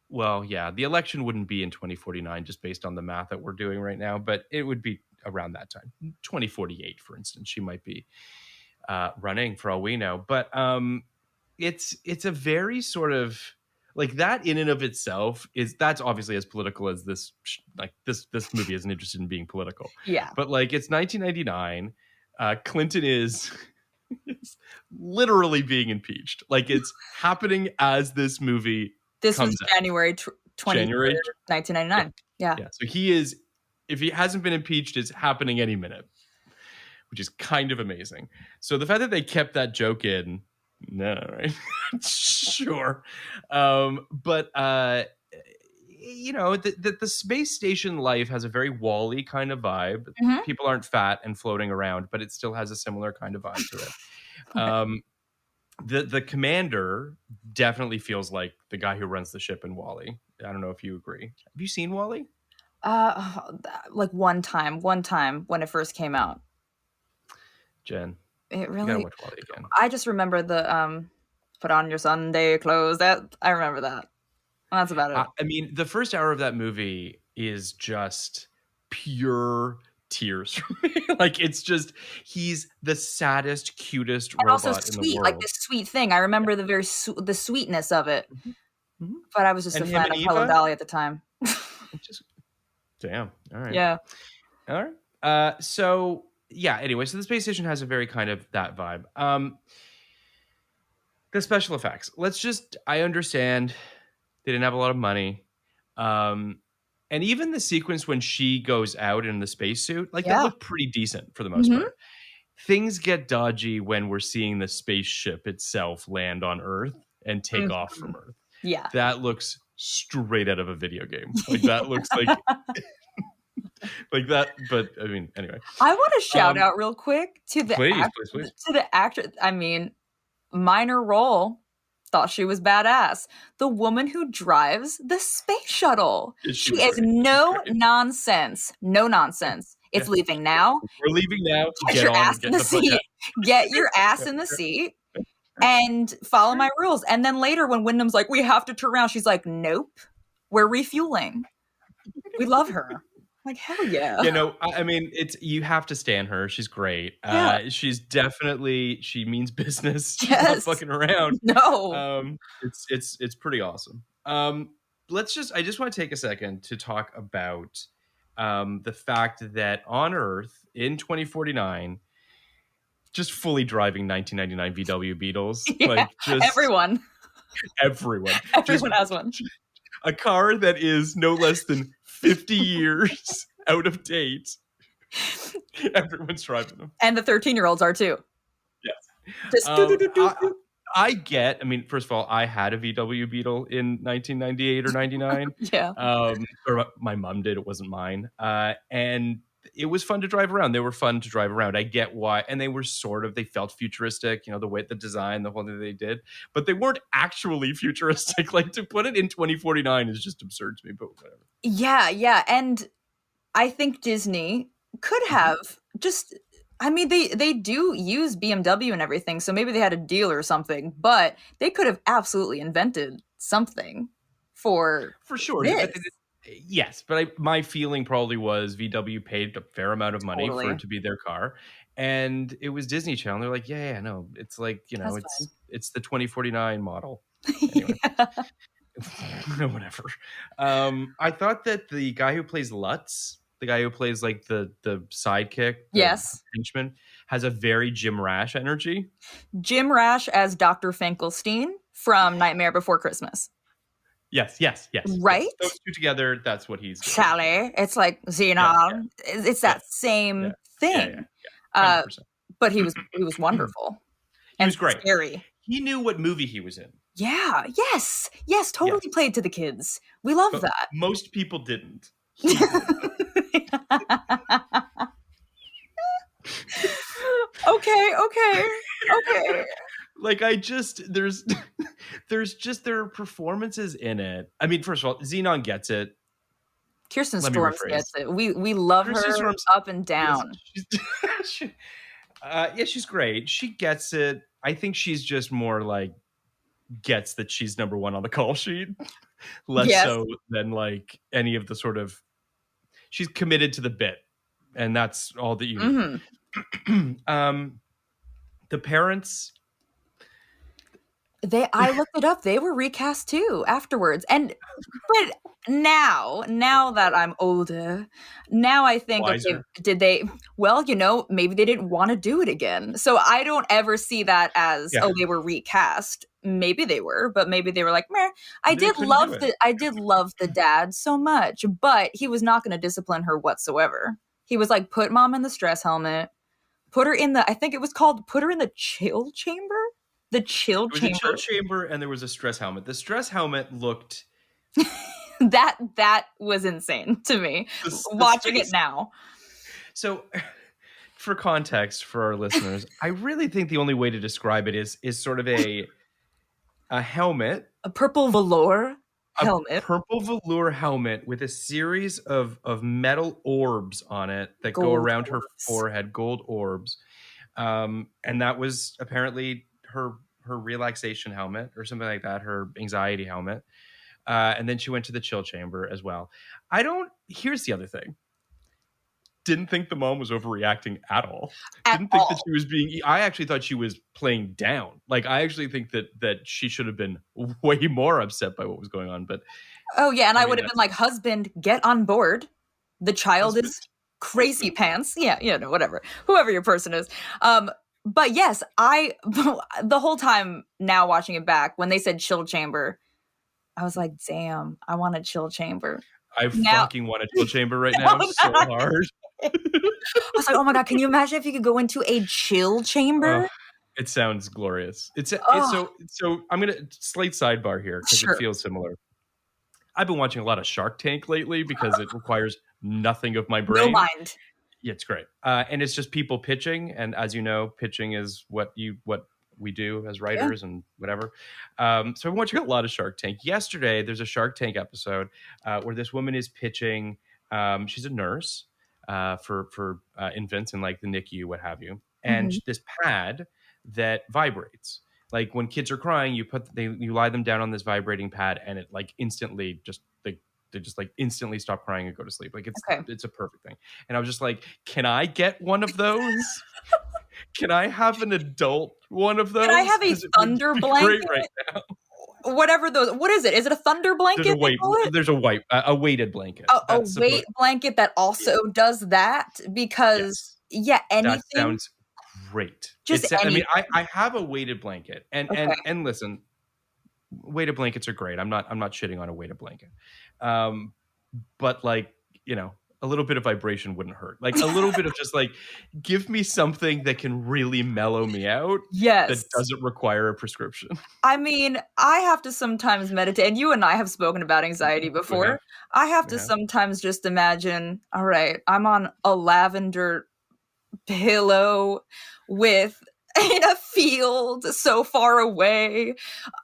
well, yeah, the election wouldn't be in 2049 just based on the math that we're doing right now, but it would be around that time. 2048, for instance, she might be running for all we know. But it's a very sort of like that in and of itself that's obviously as political as this movie isn't interested in being political. Yeah. But like it's 1999. Clinton is literally being impeached. Like it's happening as this movie. This was January 23rd, 1999. Yeah. So he is, if he hasn't been impeached, it's happening any minute, which is kind of amazing. So the fact that they kept that joke in, no, right? Sure. But the space station life has a very Wall-E kind of vibe. Mhm. People aren't fat and floating around, but it still has a similar kind of vibe to it. The commander definitely feels like the guy who runs the ship in Wall-E. I don't know if you agree. Have you seen Wall-E? Like one time when it first came out. Jen, It you gotta really. watch Wall-E again. I just remember the put on your Sunday clothes. That I remember that. And that's about it. I mean, the first hour of that movie is just pure tears for me. Like, it's just, he's the saddest, cutest And robot also in the sweet, world. like this sweet thing. I remember the the sweetness of it. Mhm. But I was just And a him fan and of Hello Eva? Dolly at the time. Damn. All right. Yeah. All right. So yeah, anyway, so the space station has a very kind of that vibe. The special effects. I understand they didn't have a lot of money. And even the sequence when she goes out in the spacesuit, like that looked pretty decent for the most part. Things get dodgy when we're seeing the spaceship itself land on Earth and take off from Earth. Yeah. That looks straight out of a video game. Like that looks like like that. But I mean, anyway. I want to shout out real quick to the please. to the actress. I mean, minor role. Thought she was badass. The woman who drives the space shuttle. She is no nonsense. No nonsense. It's leaving now. We're leaving now. Get your ass in the seat. Get your ass in the seat and follow my rules. And then later when Wyndham's like, we have to turn around, she's like, nope, we're refueling. We love her. Like, hell yeah. I mean, you have to stand her. She's great. She's definitely, she means business. She's not fucking around. No. It's pretty awesome. I just want to take a second to talk about the fact that on Earth in 2049, just fully driving 1999 VW Beetles. Like just everyone has one. A car that is no less than 50 years out of date. Everyone's driving them. And the 13-year-olds are too. Yes. I mean, first of all, I had a VW Beetle in 1998 or 99. Yeah. Or my mom did. It wasn't mine. And it was fun to drive around. They were fun to drive around. I get why. And they were they felt futuristic, the way, the design, the whole thing they did. But they weren't actually futuristic. Like, to put it in 2049 is just absurd to me, but whatever. Yeah. And I think Disney could have they do use BMW and everything, so maybe they had a deal or something, but they could have absolutely invented something for sure. This. Yes, but my feeling probably was VW paid a fair amount of money for it to be their car, and it was Disney Channel. They're like, yeah, no, it's like, it's the 2049 model. Anyway. Whatever. I thought that the guy who plays Lutz, the guy who plays like the sidekick, henchman, has a very Jim Rash energy. Jim Rash as Dr. Finkelstein from Nightmare Before Christmas. Yes. Right? Those two together, that's what he's... Sally. It's like Zenon. Yeah. It's that same thing. Yeah. But he was wonderful. He was great. Scary. He knew what movie he was in. Yeah. Yes. Totally played to the kids. We love that. Most people didn't. Okay. Like, there's just their performances in it. I mean, first of all, Zenon gets it. Kirsten Storms gets it. We love Kirsten her Storms, up and down. She's great. She gets it. I think she's just more like gets that she's number one on the call sheet, less so than like any of the sort of. She's committed to the bit, and that's all that you need. The parents. I looked it up. They were recast too afterwards. But now that I'm older, now I think, okay, did they, maybe they didn't want to do it again. So I don't ever see that as, they were recast. Maybe they were, but maybe they were like, meh. I did love the dad so much, but he was not going to discipline her whatsoever. He was like, put mom in the stress helmet, put her in the chill chamber. The chill chamber. A chill chamber, and there was a stress helmet. The stress helmet looked that was insane to me. Watching it now. So, for context for our listeners, I really think the only way to describe it is sort of a helmet, a purple velour helmet, a purple velour helmet with a series of metal orbs on it that go around her forehead, gold orbs, and that was apparently her relaxation helmet or something like that, her anxiety helmet. And then she went to the chill chamber as well. Here's the other thing. Didn't think the mom was overreacting at all. Didn't think that she was I actually thought she was playing down. Like, I actually think that she should have been way more upset by what was going on. But oh yeah, and I would have been like, husband, get on board. The child is crazy pants. Yeah, no, whatever. Whoever your person is. But yes, the whole time now watching it back, when they said chill chamber, I was like, damn, I want a chill chamber. I fucking want a chill chamber right now so hard. I was like, oh my God, can you imagine if you could go into a chill chamber? It sounds glorious. So I'm going to slight sidebar here because it feels similar. I've been watching a lot of Shark Tank lately because it requires nothing of my brain. No mind. Yeah, it's great. And it's just people pitching. And as you know, pitching is what we do as writers and whatever. So I'm watching a lot of Shark Tank. Yesterday, there's a Shark Tank episode where this woman is pitching. She's a nurse for infants in like the NICU, what have you. And this pad that vibrates. Like when kids are crying, you lie them down on this vibrating pad, and it like instantly they just like instantly stop crying and go to sleep. Like it's a perfect thing. And I was just like, can I get one of those? Can I have an adult one of those? Can I have a thunder blanket right now? Whatever those. What is it? Is it a thunder blanket? There's a weighted blanket. A weight blanket that also does that, because anything. That sounds great. Just anything. I mean, I have a weighted blanket, and listen, weighted blankets are great. I'm not shitting on a weighted blanket, but like, you know, a little bit of vibration wouldn't hurt. Like a little bit of just like, give me something that can really mellow me out. Yes. That doesn't require a prescription. I mean, I have to sometimes meditate, and you and I have spoken about anxiety before. I have to sometimes just imagine, all right, I'm on a lavender pillow in a field so far away.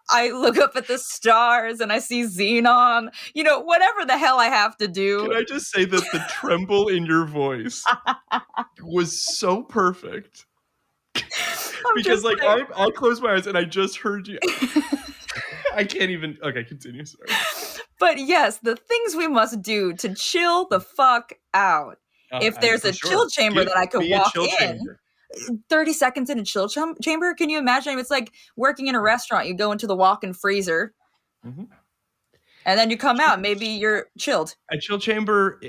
I look up at the stars and I see Zenon. You know, whatever the hell I have to do. Can I just say that the tremble in your voice was so perfect? Because like I'll close my eyes and I just heard you. I can't even. Okay, continue. Sorry. But yes, the things we must do to chill the fuck out. If there's a chill chamber that I could walk in, 30 seconds in a chill chamber. Can you imagine? It's like working in a restaurant. You go into the walk-in freezer, and then you come out. Maybe you're chilled. A chill chamber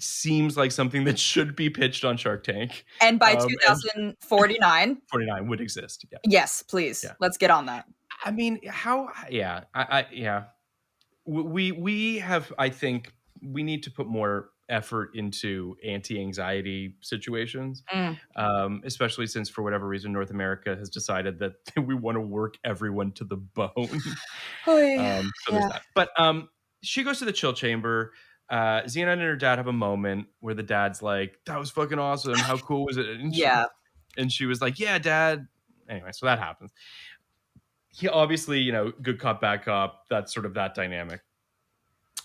seems like something that should be pitched on Shark Tank. And by 2049, 49 would exist. Yeah. Yes, please. Yeah. Let's get on that. I mean, how? Yeah, We have. I think we need to put more effort into anti-anxiety situations, especially since for whatever reason North America has decided that we want to work everyone to the bone. There's that. But she goes to the chill chamber. Zenon and her dad have a moment where the dad's like, that was fucking awesome, how cool was it? And she was like, yeah, Dad. Anyway, so that happens. He obviously, you know, good cop, bad cop, that's sort of that dynamic.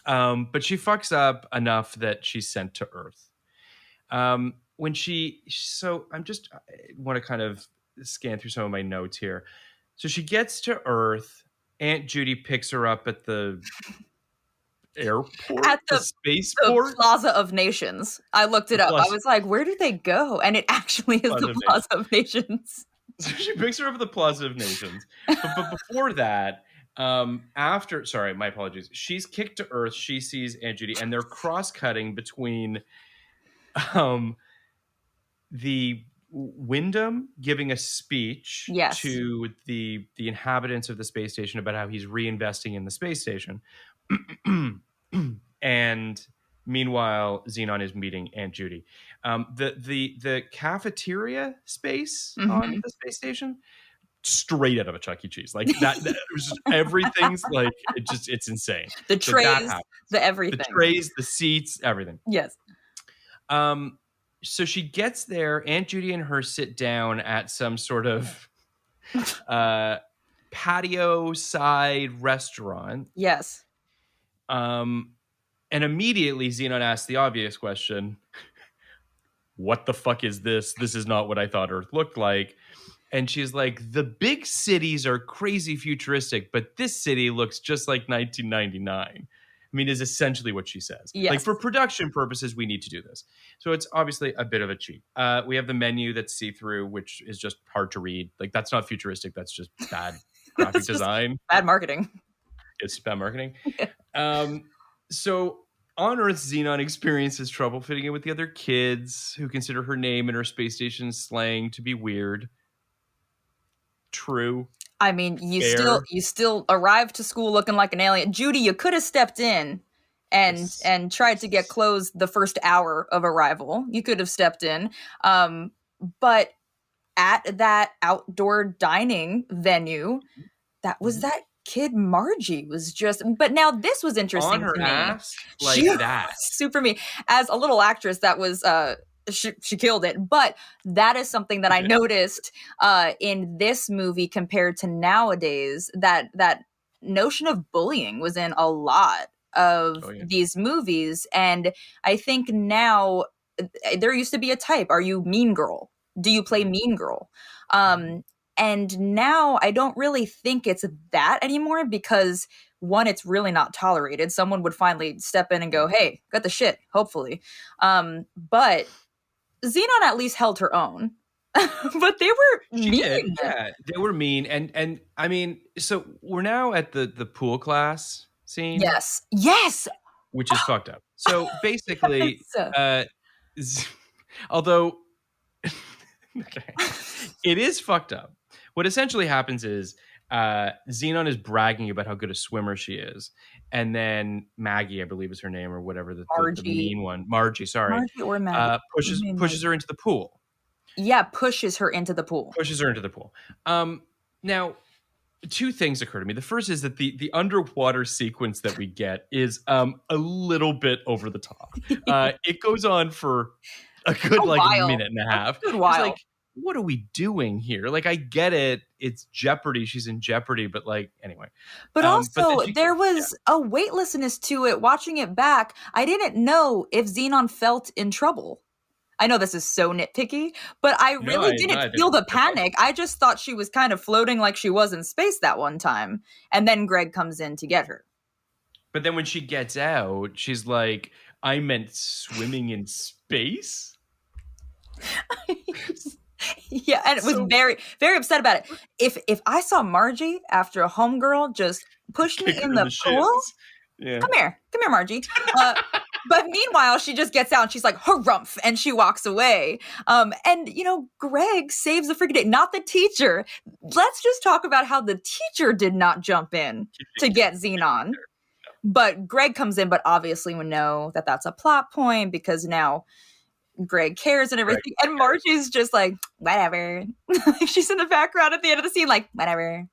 But she fucks up enough that she's sent to Earth. I want to kind of scan through some of my notes here. So she gets to Earth. Aunt Judy picks her up at the airport, at the spaceport, the Plaza of Nations. I looked it up. I was like, where do they go? And it actually is the Plaza of Nations. So she picks her up at the Plaza of Nations. But before that, sorry, my apologies. She's kicked to Earth. She sees Aunt Judy, and they're cross-cutting between the Wyndham giving a speech to the inhabitants of the space station about how he's reinvesting in the space station. And meanwhile, Zenon is meeting Aunt Judy. The cafeteria space on the space station, straight out of a Chuck E. Cheese. Like that it was just everything's like it's insane. The trays, so the everything. The trays, the seats, everything. Yes. So she gets there. Aunt Judy and her sit down at some sort of patio side restaurant. Yes. And immediately Zenon asks the obvious question, what the fuck is this? This is not what I thought Earth looked like. And she's like, the big cities are crazy futuristic, but this city looks just like 1999. I mean, is essentially what she says. Yes. Like, for production purposes, we need to do this. So it's obviously a bit of a cheat. We have the menu that's see-through, which is just hard to read. Like, that's not futuristic. That's just bad graphic design. Bad marketing. It's bad marketing. So on Earth, Zenon experiences trouble fitting in with the other kids who consider her name and her space station slang to be weird. True. I mean, you still arrived to school looking like an alien. Judy, you could have stepped in and tried to get clothes the first hour of arrival. You could have stepped in. But at that outdoor dining venue, that was that kid Margie was just, but now this was interesting on her to me. Ass like she that. Super me. As a little actress, that was she killed it. But that is something that I noticed in this movie compared to nowadays, that notion of bullying was in a lot of these movies. And I think now there used to be a type. Are you mean girl? Do you play mean girl? And now I don't really think it's that anymore, because one, it's really not tolerated. Someone would finally step in and go, hey, got the shit, hopefully. But Zenon at least held her own. But they were mean. Yeah, they were mean. And I mean, so we're now at the pool class scene. Yes. Which is fucked up. So basically, although okay, it is fucked up. What essentially happens is Zenon is bragging about how good a swimmer she is. And then Maggie, I believe is her name, or whatever, the mean one. Margie, sorry. Margie or Maggie. Pushes her into the pool. Yeah, pushes her into the pool. Now, two things occur to me. The first is that the underwater sequence that we get is a little bit over the top. It goes on for a good minute and a half. A good while. Like, what are we doing here? Like, I get it. It's Jeopardy. She's in Jeopardy. But anyway. But also, there was a weightlessness to it. Watching it back, I didn't know if Zenon felt in trouble. I know this is so nitpicky, but I really didn't feel the panic. I just thought she was kind of floating like she was in space that one time. And then Greg comes in to get her. But then when she gets out, she's like, I meant swimming in space? Yeah, and it was very, very upset about it. If I saw Margie after a homegirl just pushed me in the pool, come here, Margie. But meanwhile, she just gets out and she's like, harumph, and she walks away. And, Greg saves the freaking day, not the teacher. Let's just talk about how the teacher did not jump in to get Zenon. But Greg comes in, but obviously we know that that's a plot point, because now Greg cares and everything. And Margie's just like, whatever. She's in the background at the end of the scene, like, whatever.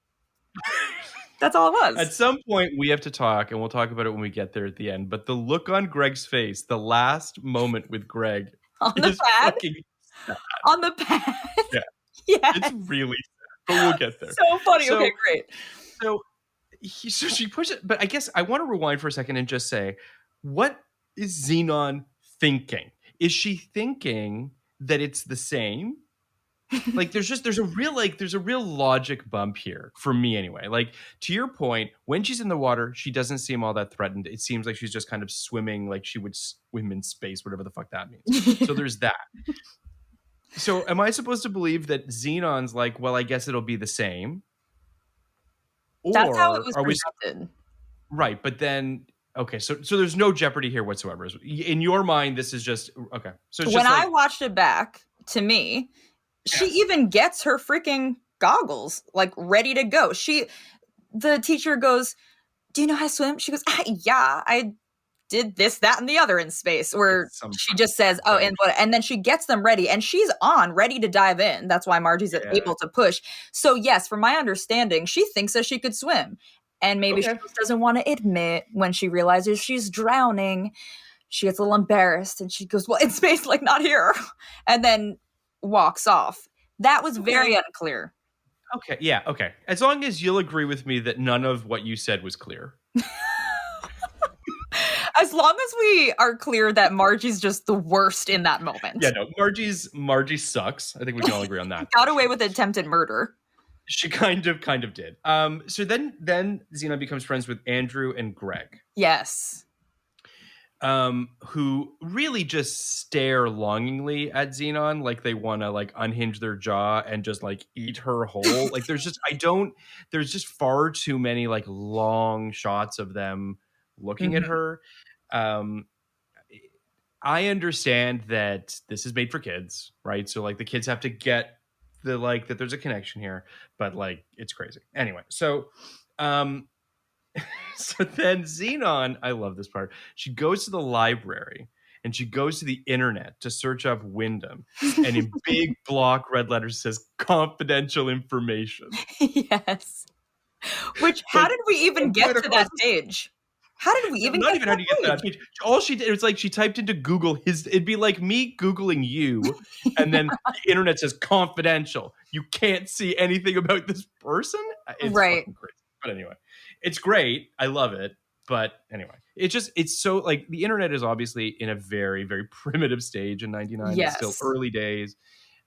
That's all it was. At some point, we have to talk, and we'll talk about it when we get there at the end. But the look on Greg's face, the last moment with Greg, on the pad? On the pad? Yeah. Yes. It's really sad, but we'll get there. So funny. Okay, great. So she pushes it, but I guess I want to rewind for a second and just say, what is Zenon thinking? Is she thinking that it's the same? Like, there's a real logic bump here for me anyway. Like, to your point, when she's in the water, she doesn't seem all that threatened. It seems like she's just kind of swimming like she would swim in space, whatever the fuck that means. So there's that. So am I supposed to believe that Zenon's like, well, I guess it'll be the same? Or that's how it was presented. Right, but then okay, so there's no Jeopardy here whatsoever. In your mind, this is just okay. So it's when just I watched it back, to me, she even gets her freaking goggles like ready to go. The teacher goes, "Do you know how to swim?" She goes, "Yeah, I did this, that, and the other in space, where she just says, oh, and then she gets them ready, and she's ready to dive in. That's why Margie's able to push. So yes, from my understanding, she thinks that she could swim, and maybe she just doesn't want to admit when she realizes she's drowning. She gets a little embarrassed, and she goes, well, in space, like not here, and then walks off. That was very unclear. Okay, yeah, okay. As long as you'll agree with me that none of what you said was clear. As long as we are clear that Margie's just the worst in that moment. Yeah, no, Margie sucks. I think we can all agree on that. Got away with attempted murder. She kind of did. So then Zenon becomes friends with Andrew and Greg. Yes. Who really just stare longingly at Zenon, like they want to like unhinge their jaw and just like eat her whole. Like there's just far too many like long shots of them looking at her. I understand that this is made for kids, right? So like the kids have to get the like that there's a connection here, but like it's crazy. Anyway, so so then Zenon, I love this part. She goes to the library and she goes to the internet to search up Wyndham, and in big block red letters says confidential information. Yes. Which how did we even get to that page? How did we even get to that page? All she did, it's like she typed into Google it'd be like me Googling you, and then the internet says confidential. You can't see anything about this person. It's fucking crazy. But anyway, it's great. I love it. But anyway, it's so like the internet is obviously in a very, very primitive stage in 99. Yes. It's still early days.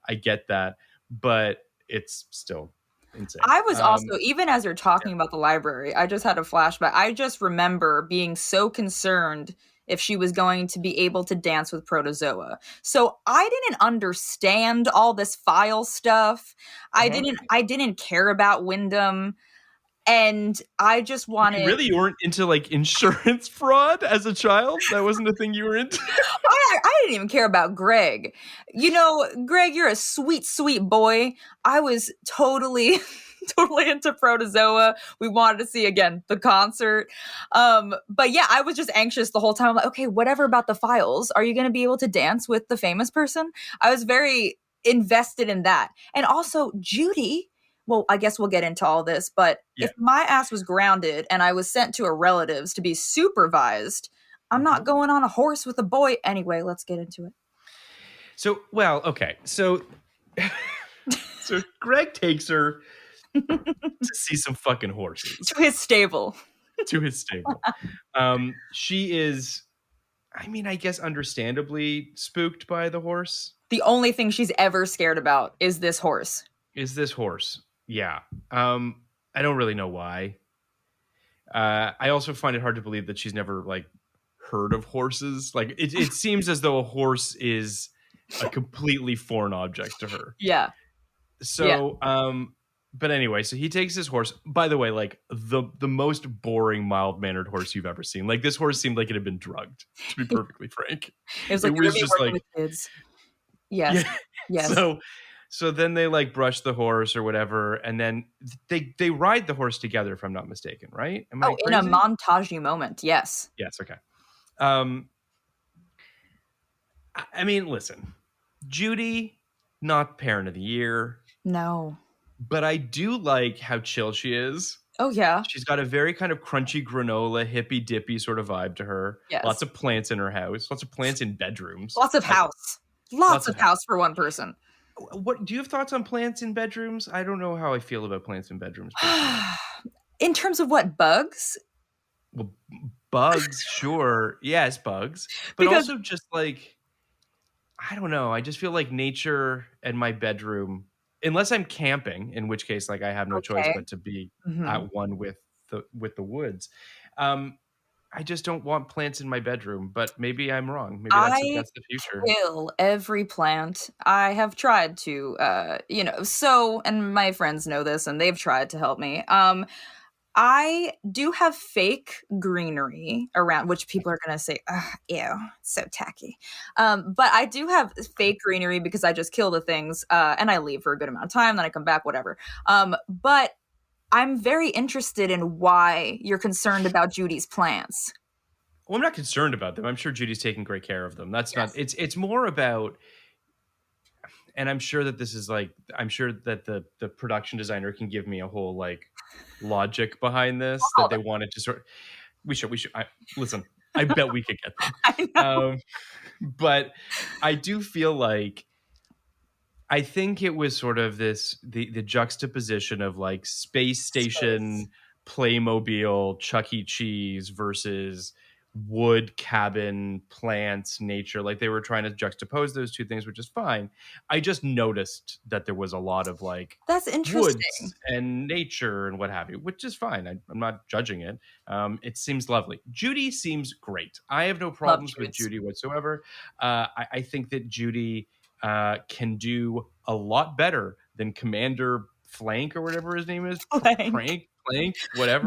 I get that, but it's still insane. I was also, even as you're talking about the library, I just had a flashback. I just remember being so concerned if she was going to be able to dance with protozoa. So I didn't understand all this file stuff. I didn't care about Wyndham. And I just wanted... You weren't into like insurance fraud as a child? That wasn't a thing you were into? I didn't even care about Greg. You know, Greg, you're a sweet, sweet boy. I was totally into protozoa. We wanted to see, again, the concert. But yeah, I was just anxious the whole time. I'm like, okay, whatever about the files. Are you going to be able to dance with the famous person? I was very invested in that. And also, Judy... Well, I guess we'll get into all this, but if my ass was grounded and I was sent to a relative's to be supervised, I'm not going on a horse with a boy. Anyway, let's get into it. So, well, okay. So Greg takes her to see some fucking horses. To his stable. She is, I mean, I guess understandably spooked by the horse. The only thing she's ever scared about is this horse. Yeah. I don't really know why. I also find it hard to believe that she's never like heard of horses. Like it seems as though a horse is a completely foreign object to her. Yeah. So, but anyway, so he takes his horse. By the way, like the most boring, mild-mannered horse you've ever seen. Like this horse seemed like it had been drugged, to be perfectly frank. It was just like with kids. Yes. Yeah. Yes. So then they like brush the horse or whatever, and then they ride the horse together, if I'm not mistaken, right? Am I crazy? In a montage moment, yes. Yes, okay. I mean, listen, Judy, not parent of the year. No. But I do like how chill she is. Oh, yeah. She's got a very kind of crunchy granola, hippy dippy sort of vibe to her. Yes. Lots of plants in her house. Lots of plants in bedrooms. Lots of house. Lots of house for one person. What do you have thoughts on plants in bedrooms? I don't know how I feel about plants in bedrooms. In terms of what, bugs? Well, bugs, sure. Yes, bugs. But also just like, I don't know. I just feel like nature and my bedroom, unless I'm camping, in which case like I have no choice but to be at one with the woods. I just don't want plants in my bedroom, but maybe I'm wrong. Maybe that's the future. I kill every plant. I have tried to, and my friends know this and they've tried to help me. I do have fake greenery around, which people are going to say, ew, it's so tacky. But I do have fake greenery because I just kill the things and I leave for a good amount of time, then I come back, whatever. But I'm very interested in why you're concerned about Judy's plants. Well, I'm not concerned about them. I'm sure Judy's taking great care of them. That's not. It's more about. And I'm sure that this is like. I'm sure that the production designer can give me a whole like logic behind this that they wanted to sort. We should. Listen. I bet we could get them. I know. But I do feel like. I think it was sort of the juxtaposition of like space station, Playmobil, Chuck E. Cheese versus wood cabin, plants, nature. Like they were trying to juxtapose those two things, which is fine. I just noticed that there was a lot of like That's interesting. woods and nature and what have you, which is fine. I'm not judging it. It seems lovely. Judy seems great. I have no problems with Judy whatsoever. I think that Judy can do a lot better than Commander Flank or whatever his name is. Plank, whatever.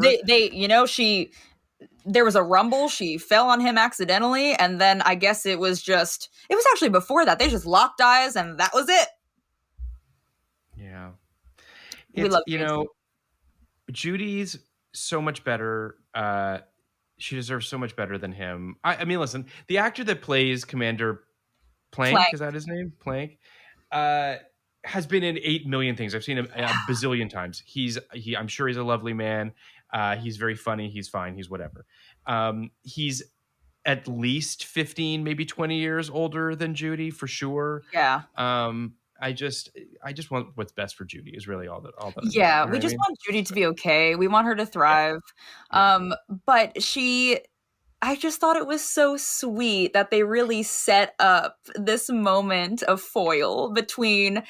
There was a rumble. She fell on him accidentally. And then I guess it was actually before that. They just locked eyes and that was it. Yeah. We love Judy's so much better. She deserves so much better than him. I mean, listen, the actor that plays Commander Plank, is that his name? Plank, has been in 8 million things. I've seen him a bazillion times. I'm sure he's a lovely man. He's very funny. He's fine. He's whatever. He's at least 15, maybe 20 years older than Judy for sure. Yeah. I just want what's best for Judy is really all that. Yeah, we just want Judy to be okay. We want her to thrive. Yeah. But I just thought it was so sweet that they really set up this moment of foil between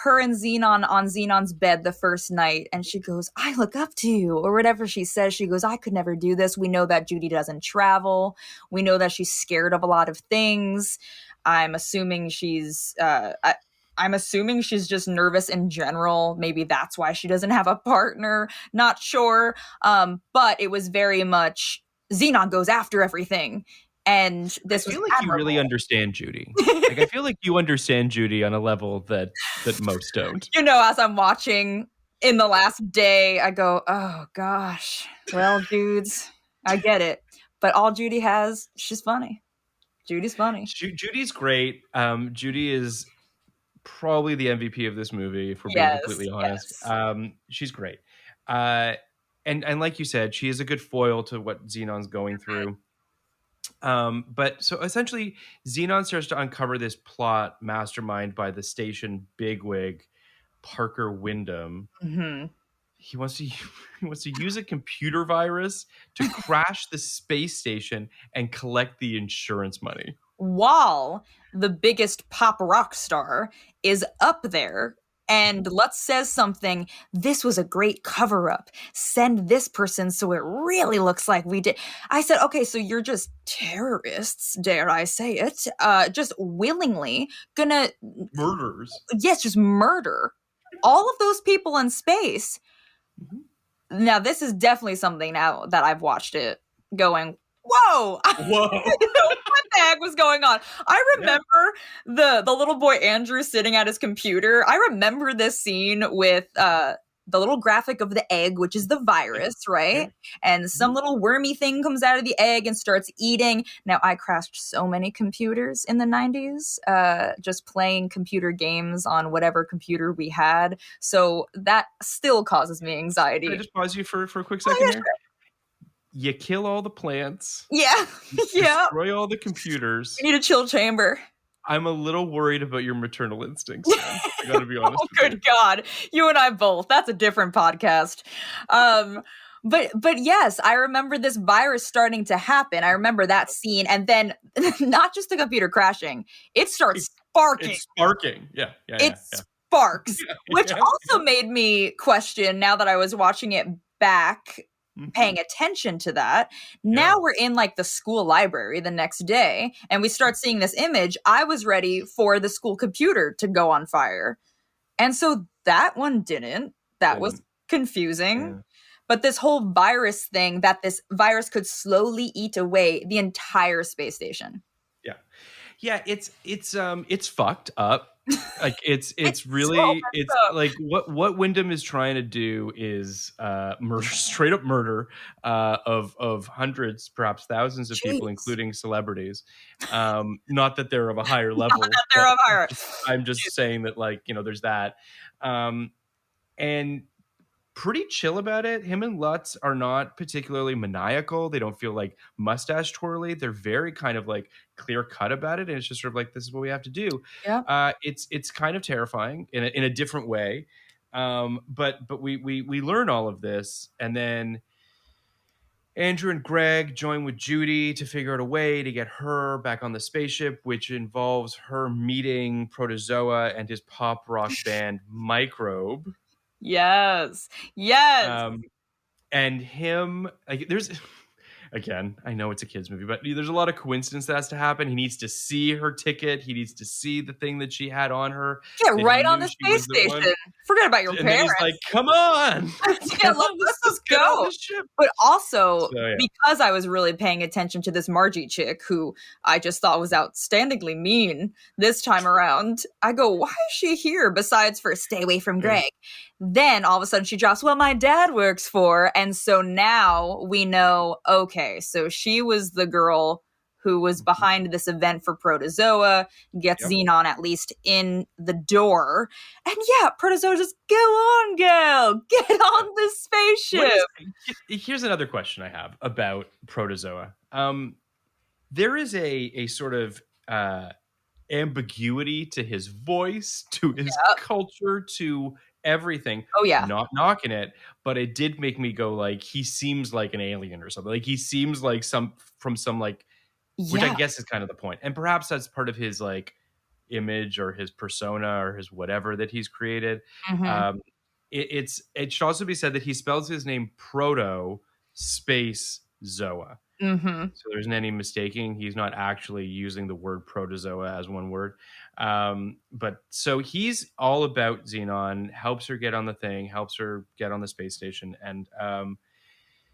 her and Zenon on Zenon's bed the first night. And she goes, I look up to you, or whatever she says. She goes, I could never do this. We know that Judy doesn't travel. We know that she's scared of a lot of things. I'm assuming she's just nervous in general. Maybe that's why she doesn't have a partner. Not sure. But it was very much Zenon goes after everything. And this I feel like admirable. You really understand Judy. Like I feel like you understand Judy on a level that most don't. As I'm watching in the last day, I go, oh gosh. Well, dudes, I get it. But all Judy has, she's funny. Judy's funny. Judy's great. Judy is probably the MVP of this movie, if we're being completely honest. Yes. She's great. And like you said, she is a good foil to what Zenon's going through. But so essentially, Zenon starts to uncover this plot mastermind by the station bigwig, Parker Wyndham. Mm-hmm. He wants to use a computer virus to crash the space station and collect the insurance money. While the biggest pop rock star is up there and says something, this was a great cover up. Send this person so it really looks like we did. I said, okay, so you're just terrorists, dare I say it, just willingly gonna... Murderers. Yes, just murder all of those people in space. Mm-hmm. Now, this is definitely something now that I've watched it going, whoa! What the heck was going on? I remember the little boy Andrew sitting at his computer. I remember this scene with the little graphic of the egg, which is the virus, right? And some little wormy thing comes out of the egg and starts eating. Now, I crashed so many computers in the 90s, just playing computer games on whatever computer we had. So that still causes me anxiety. Can I just pause you for a quick second here? Sure. You kill all the plants. Yeah. Yeah. Destroy all the computers. You need a chill chamber. I'm a little worried about your maternal instincts. I gotta be honest. Good God. You and I both. That's a different podcast. But yes, I remember this virus starting to happen. I remember that scene. And then not just the computer crashing, it starts sparking. It's sparking. Yeah. Sparks. Which also made me question, now that I was watching it back, paying attention to that. Now we're in like the school library the next day and we start seeing this image. I was ready for the school computer to go on fire. And so that one didn't. That was confusing. Yeah. But this whole virus thing, that this virus could slowly eat away the entire space station. Yeah. Yeah, it's fucked up. Like it's so really messed it's up. like what Wyndham is trying to do is murder, straight up murder of hundreds, perhaps thousands of people, Jeez. including celebrities. Not that they're of a higher Not level, that they're but on fire. I'm just saying that, like, there's that. And pretty chill about it. Him and Lutz are not particularly maniacal. They don't feel like mustache twirly. They're very kind of like clear cut about it, and it's just sort of like, this is what we have to do. Yeah. It's kind of terrifying in a different way. But we learn all of this, and then Andrew and Greg join with Judy to figure out a way to get her back on the spaceship, which involves her meeting Protozoa and his pop rock band Microbe. Yes. And him, like, there's, again, I know it's a kids movie, but there's a lot of coincidence that has to happen. He needs to see her ticket. He needs to see the thing that she had on her. Get right on the space station. Forget about your and parents. Then he's like, come on. Let's just go. But also, because I was really paying attention to this Margie chick, who I just thought was outstandingly mean this time around, I go, why is she here besides for stay away from Greg? Then all of a sudden she drops, well, my dad works for, and so now we know, okay, so she was the girl who was behind this event for Protozoa, gets Zenon at least in the door. And yeah, Protozoa just, go on, girl, get on the spaceship. Here's another question I have about Protozoa. There is a sort of ambiguity to his voice, to his culture, to everything. Oh yeah. Not knocking it, but it did make me go, like, he seems like an alien or something. Like, he seems like from some like, which I guess is kind of the point. And perhaps that's part of his like image or his persona or his whatever that he's created. It should also be said that he spells his name Proto space Zoa. So there isn't any mistaking. He's not actually using the word protozoa as one word. But so he's all about Zenon, helps her get on the thing, helps her get on the space station. And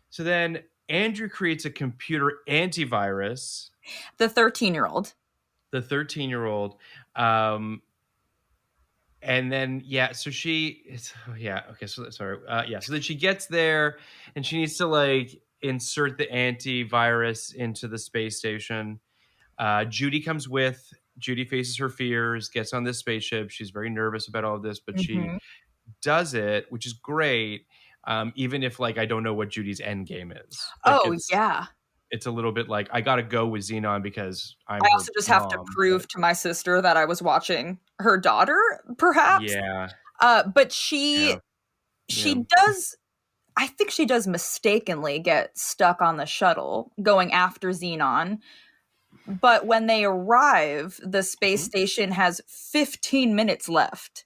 so then Andrew creates a computer antivirus. The 13-year-old. The 13-year-old. And then, so then she gets there and she needs to like insert the antivirus into the space station. Judy comes with. Judy faces her fears, gets on this spaceship. She's very nervous about all of this, but she does it, which is great. Even if, like, I don't know what Judy's end game is. Like, it's a little bit like, I got to go with Zenon because I also just have to prove to my sister that I was watching her daughter, perhaps. Yeah. But she does, I think she does mistakenly get stuck on the shuttle going after Zenon. But when they arrive, the space station has 15 minutes left.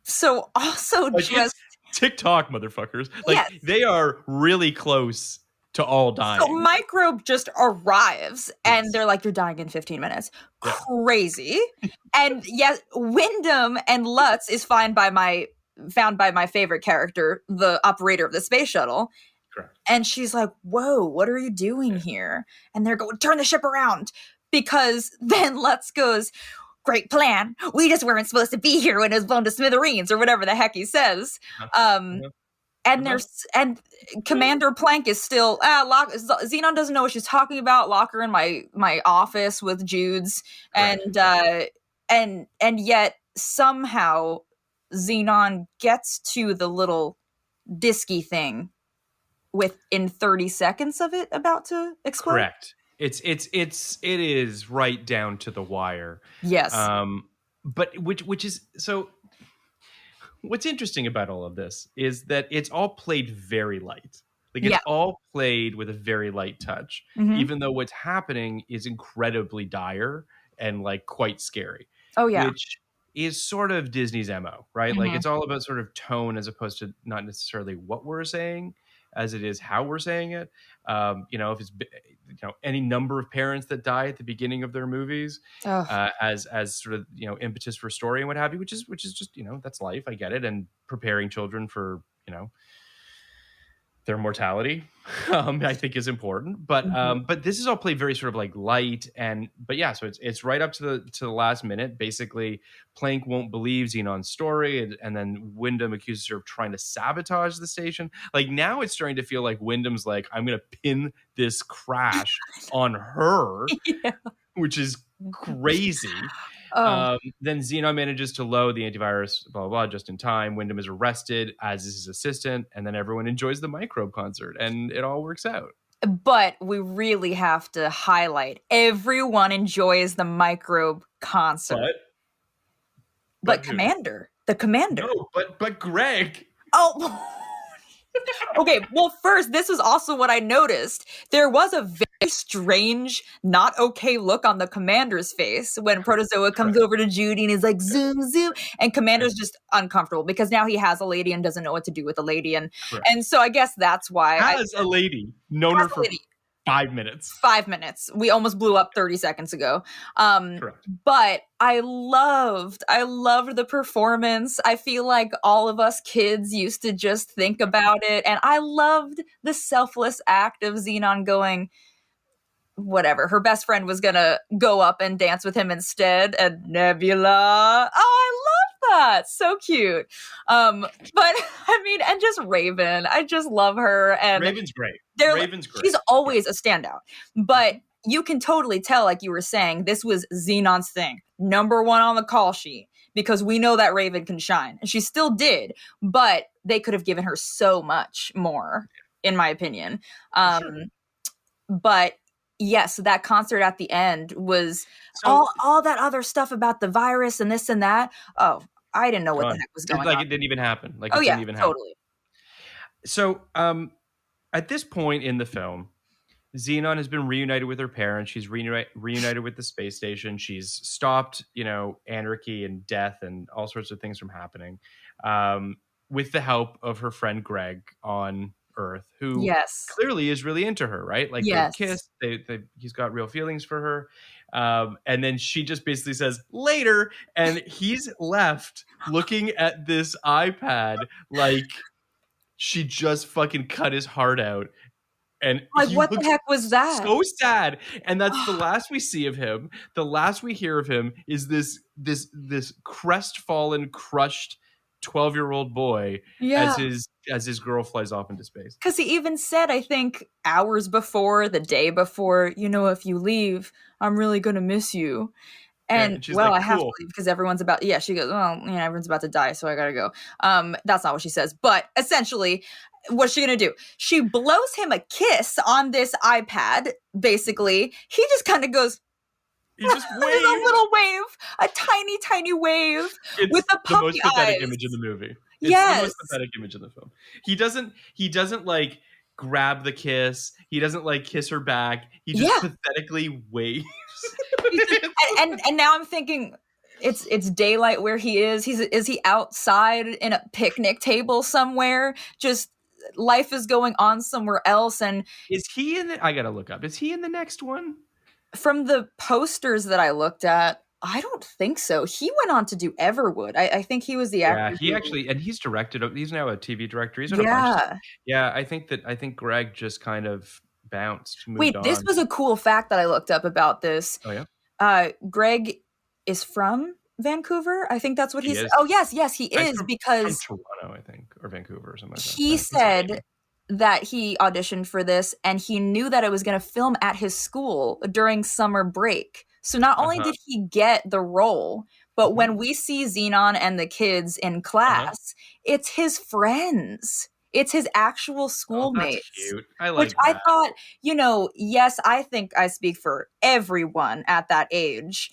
So also just TikTok, motherfuckers. Like, they are really close to all dying. So Microbe just arrives and they're like, you're dying in 15 minutes. Crazy. And yes, Wyndham and Lutz is found by my favorite character, the operator of the space shuttle. Correct. And she's like, whoa, what are you doing here? And they're going, turn the ship around. Because then Lutz goes, great plan. We just weren't supposed to be here when it was blown to smithereens, or whatever the heck he says. And Commander Plank is still Zenon doesn't know what she's talking about. Lock her in my office with Jude's, and yet somehow Zenon gets to the little disky thing within 30 seconds of it about to explode. Correct. It is right down to the wire. Yes. But which is so. What's interesting about all of this is that it's all played very light. Like, it's all played with a very light touch, even though what's happening is incredibly dire and like quite scary. Oh yeah. Which is sort of Disney's MO, right? Like, it's all about sort of tone as opposed to not necessarily what we're saying as it is how we're saying it. If it's any number of parents that die at the beginning of their movies as sort of impetus for story and what have you, which is just that's life. I get it, and preparing children for their mortality, I think is important. But this is all played very sort of like light but yeah, so it's right up to the last minute. Basically, Plank won't believe Zenon's story, and then Wyndham accuses her of trying to sabotage the station. Like now it's starting to feel like Wyndham's like, I'm gonna pin this crash on her, Yeah. which is crazy. Oh. Then Zenon manages to load the antivirus, blah, blah, blah, just in time. Wyndham is arrested, as is his assistant, and then everyone enjoys the microbe concert, and it all works out. But we really have to highlight, everyone enjoys the microbe concert. But who? Commander. The Commander. No, but Greg. Oh. Okay, well, first, this was also what I noticed. There was a very strange, not okay look on the Commander's face when Protozoa comes over to Judy and is like, zoom, zoom. And Commander's just uncomfortable because now he has a lady and doesn't know what to do with a lady. And so I guess that's why. Has a lady. Known her for 5 minutes. 5 minutes. We almost blew up 30 seconds ago. Correct. But I loved the performance. I feel like all of us kids used to just think about it. And I loved the selfless act of Zenon going, whatever. Her best friend was going to go up and dance with him instead. And Nebula. Oh, I love that. So cute. But I mean, and just Raven. I just love her. And Raven's great. Raven's great. She's always a standout. But you can totally tell, like you were saying, this was Zenon's thing. Number one on the call sheet. Because we know that Raven can shine. And she still did. But they could have given her so much more, in my opinion. Sure. But yes, that concert at the end was all that other stuff about the virus and this and that. Oh, I didn't know what the heck was going on. Like it didn't even happen. Didn't even totally. Happen. So at this point in the film, Zenon has been reunited with her parents. She's reunited with the space station. She's stopped, anarchy and death and all sorts of things from happening, with the help of her friend Greg on Earth, who clearly is really into her, right? Like they kiss, he's got real feelings for her. And then she just basically says later, and he's left looking at this iPad like she just fucking cut his heart out. And like, what the heck was that? So sad. And that's the last we see of him. The last we hear of him is this crestfallen, crushed 12-year-old boy as his girl flies off into space. Because he even said, I think hours before, the day before, if you leave, I'm really gonna miss you. And she's well, like, I have cool. to leave because everyone's about. Yeah, she goes, well, everyone's about to die, so I gotta go. That's not what she says, but essentially, what's she gonna do? She blows him a kiss on this iPad. Basically, he just kind of goes. He just waves. There's a little wave, a tiny, tiny wave with the puppy the most pathetic eyes. image in the movie. It's the most pathetic image in the film. He doesn't like grab the kiss. He doesn't like kiss her back. He just pathetically waves. and now I'm thinking, it's daylight where he is. Is he outside in a picnic table somewhere? Just life is going on somewhere else. And is he in the? I gotta look up. Is he in the next one? From the posters that I looked at, I don't think so. He went on to do Everwood. I think he was the actor. Yeah, he's directed. He's now a TV director. He's I think Greg just kind of bounced. Wait, this was a cool fact that I looked up about this. Oh yeah. Greg is from Vancouver. I think that's what he said. Oh yes, he is because from Toronto, I think, or Vancouver or something like that. He said that he auditioned for this and he knew that it was going to film at his school during summer break. So not only did he get the role, but when we see Zenon and the kids in class, it's his friends. It's his actual schoolmates. That's cute. I like which that. I thought, yes, I think I speak for everyone at that age.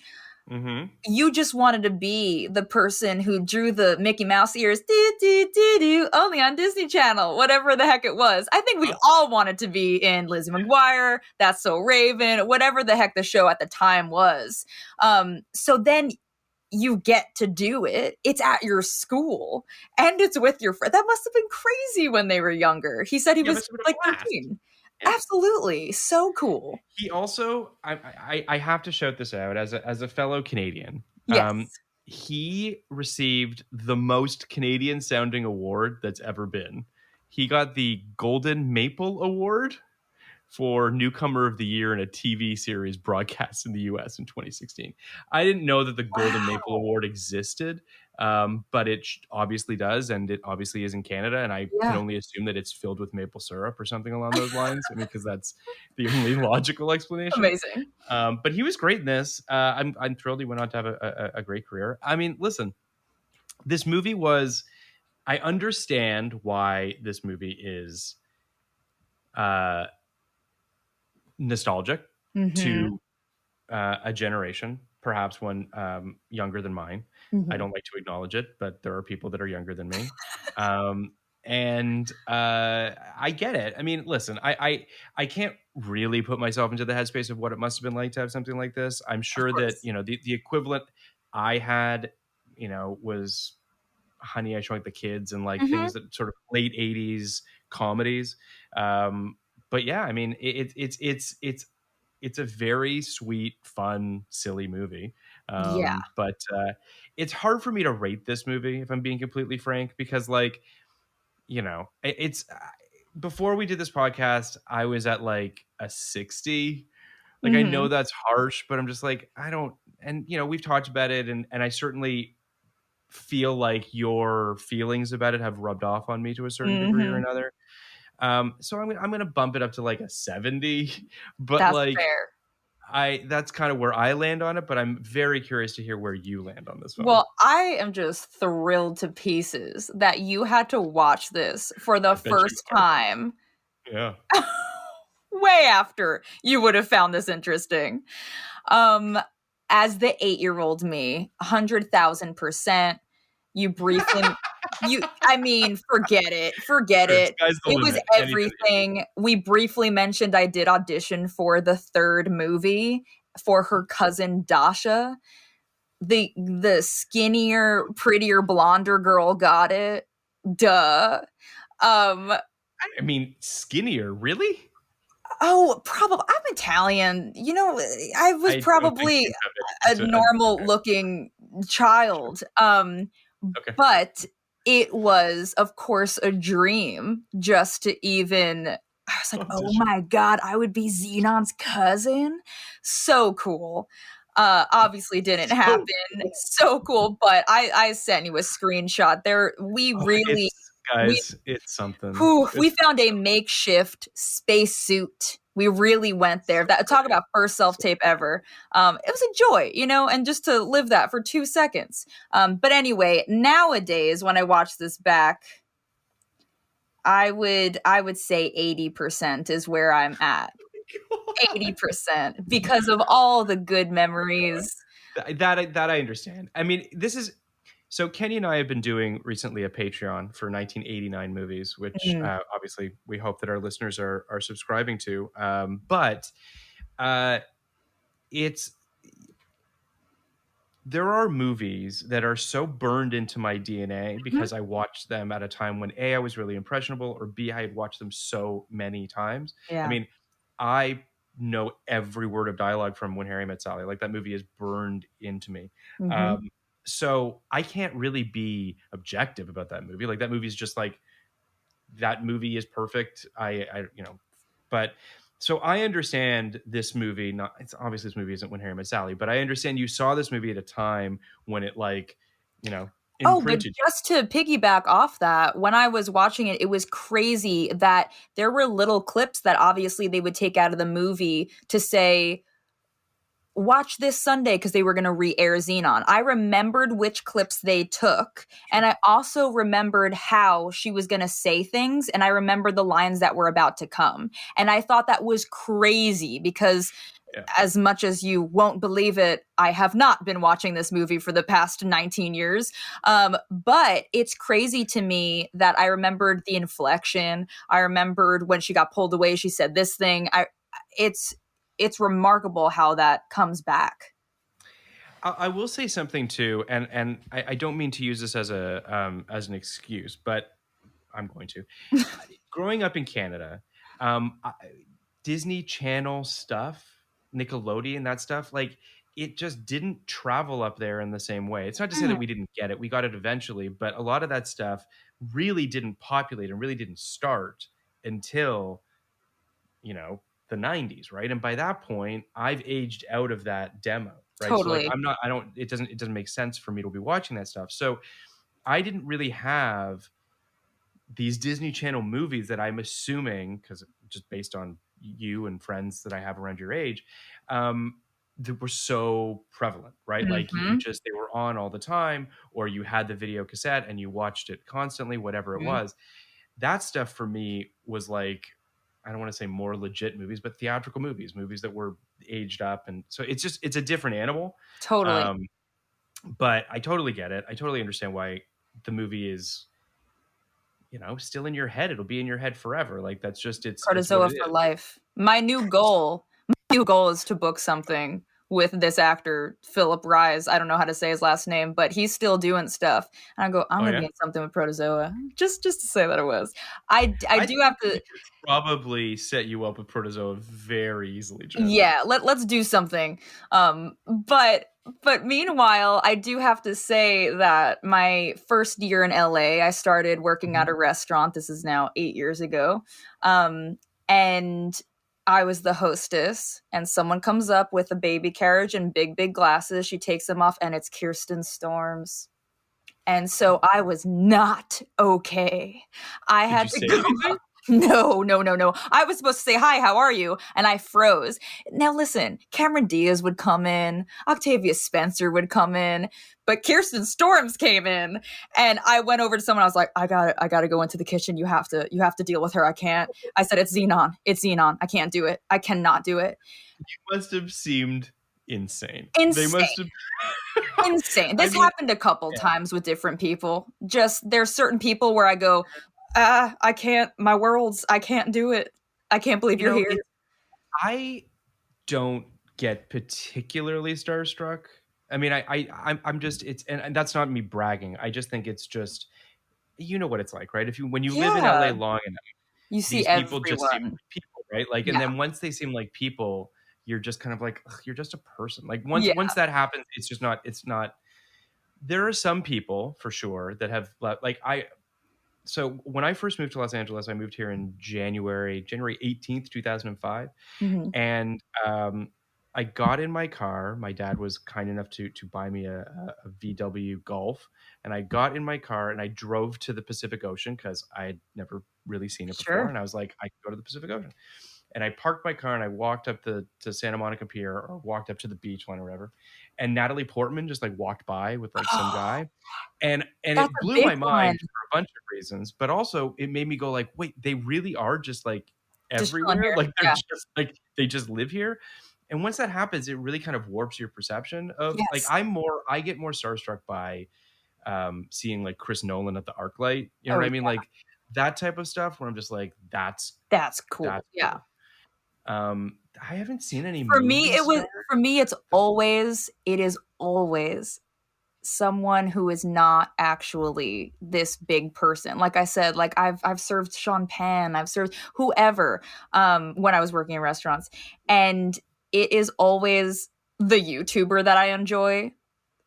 Mm-hmm. You just wanted to be the person who drew the Mickey Mouse ears, do, only on Disney Channel, whatever the heck it was. I think we all wanted to be in Lizzie McGuire, That's So Raven, whatever the heck the show at the time was. So then you get to do it. It's at your school and it's with your friend. That must have been crazy when they were younger. He said he was like 13. Yeah. Absolutely. So cool. He also, I have to shout this out as a fellow Canadian. Yes. He received the most Canadian sounding award that's ever been. he got the Golden Maple Award for Newcomer of the Year in a TV series broadcast in the US in 2016. I didn't know that the Golden Maple Award existed, but it obviously does, and it obviously is in Canada, and I can only assume that it's filled with maple syrup or something along those lines. I mean, because that's the only logical explanation. Amazing. But he was great in this. I'm thrilled he went on to have a great career. I mean, listen, this movie was... I understand why this movie is nostalgic to a generation, perhaps one younger than mine. I don't like to acknowledge it, but there are people that are younger than me. And I get it. I mean, listen, I can't really put myself into the headspace of what it must have been like to have something like this. I'm sure that, you know, the equivalent I had, you know, was Honey, I Shrunk the Kids and like things that sort of late 80s comedies. But yeah, I mean, it's a very sweet, fun, silly movie. But it's hard for me to rate this movie, if I'm being completely frank, because like, you know, it's before we did this podcast, I was at like a 60. Like, I know that's harsh, but I'm just like, I don't, and you know, we've talked about it, and I certainly feel like your feelings about it have rubbed off on me to a certain degree or another. So I'm going to bump it up to like a 70, but that's like fair. That's kind of where I land on it, but I'm very curious to hear where you land on this one. Well, I am just thrilled to pieces that you had to watch this for the first time. Yeah. Way after you would have found this interesting. As the 8-year-old me, 100,000%, you briefly, I mean, forget it. It was everything. We briefly mentioned I did audition for the third movie for her cousin Dasha. The skinnier, prettier, blonder girl got it. Duh. I mean, skinnier, really? Oh, probably. I'm Italian. You know, I was probably a normal looking child. But it was, of course, a dream just to even, I was like, oh my God, I would be Zenon's cousin. So cool. Obviously didn't happen. So cool. But I sent you a screenshot there. We really... Guys, it's something. We found a makeshift spacesuit. We really went there. Talk about first self-tape ever. It was a joy, you know, and just to live that for 2 seconds. But anyway, nowadays when I watch this back, I would say 80% is where I'm at. 80% because of all the good memories. That I understand. I mean, this is... So Kenny and I have been doing recently a Patreon for 1989 movies, which obviously we hope that our listeners are subscribing to. But there are movies that are so burned into my DNA because I watched them at a time when A, I was really impressionable, or B, I had watched them so many times. Yeah. I mean, I know every word of dialogue from When Harry Met Sally. Like, that movie is burned into me. So I can't really be objective about that movie. Like, that movie is just like, that movie is perfect. But so I understand this movie. It's obviously this movie isn't When Harry Met Sally, but I understand you saw this movie at a time when it, like, you know, imprinted. But just to piggyback off that, when I was watching it, it was crazy that there were little clips that obviously they would take out of the movie to say, watch this Sunday, because they were going to re-air Zenon. I remembered which clips they took, and I also remembered how she was going to say things, and I remembered the lines that were about to come. And I thought that was crazy because as much as you won't believe it, I have not been watching this movie for the past 19 years. But it's crazy to me that I remembered the inflection. I remembered when she got pulled away, she said this thing. It's remarkable how that comes back. I will say something too, and I don't mean to use this as an excuse, but I'm going to. Growing up in Canada, Disney Channel stuff, Nickelodeon, that stuff, like, it just didn't travel up there in the same way. It's not to say that we didn't get it. We got it eventually, but a lot of that stuff really didn't populate and really didn't start until, the 90s, right? And by that point, I've aged out of that demo, right? Totally. So like it doesn't make sense for me to be watching that stuff. So I didn't really have these Disney Channel movies that I'm assuming, because just based on you and friends that I have around your age, that were so prevalent, right? Like they were on all the time, or you had the video cassette and you watched it constantly, whatever it was. That stuff for me was like, I don't want to say more legit movies, but theatrical movies that were aged up. And so it's a different animal. Totally. But I totally get it. I totally understand why the movie is, still in your head. It'll be in your head forever. Like that's just, it's Protozoa for life. My new goal is to book something with this actor, Philip Rise. I don't know how to say his last name, but he's still doing stuff. And I go, I'm going to be in something with Protozoa. Just to say that it was. I do have to probably set you up with Protozoa very easily, Jen. Yeah, let's do something. But meanwhile, I do have to say that my first year in LA, I started working at a restaurant. This is now 8 years ago. And I was the hostess, and someone comes up with a baby carriage and big glasses. She takes them off, and it's Kirsten Storms. And so I was not okay. I had to go. No. I was supposed to say, hi, how are you? And I froze. Now listen, Cameron Diaz would come in, Octavia Spencer would come in, but Kirsten Storms came in, and I went over to someone. I was like, I gotta go into the kitchen. You have to deal with her. I can't. I said, it's Zenon. I can't do it. I cannot do it. You must have seemed insane. They must have insane. This happened a couple times with different people. Just there's certain people where I go, I can't, I can't do it. I can't believe you're here. I don't get particularly starstruck. I mean, I'm just, and that's not me bragging. I just think it's just, what it's like, right? When you live in LA long enough, you see these people just seem like people, right? Like, and then once they seem like people, you're just kind of like, you're just a person. Like once that happens, it's not, there are some people for sure that have so when I first moved to Los Angeles, I moved here in January 18th, 2005. And I got in my car. My dad was kind enough to buy me a VW Golf. And I got in my car and I drove to the Pacific Ocean because I had never really seen it before. And I was like, I can go to the Pacific Ocean. And I parked my car and I walked up to Santa Monica Pier, or walked up to the beach line or whatever. And Natalie Portman just like walked by with like some guy. And it blew my mind for a bunch of reasons, but also it made me go like, wait, they really are just like everywhere. Like they're just like, they just live here. And once that happens, it really kind of warps your perception of like, I get more starstruck by seeing like Chris Nolan at the ArcLight. You know what I mean? Like that type of stuff where I'm just like, that's cool. That's cool. I haven't seen any for me it's always someone who is not actually this big person. Like I said, like I've served Sean Penn, I've served whoever when I was working in restaurants, and it is always the YouTuber that I enjoy.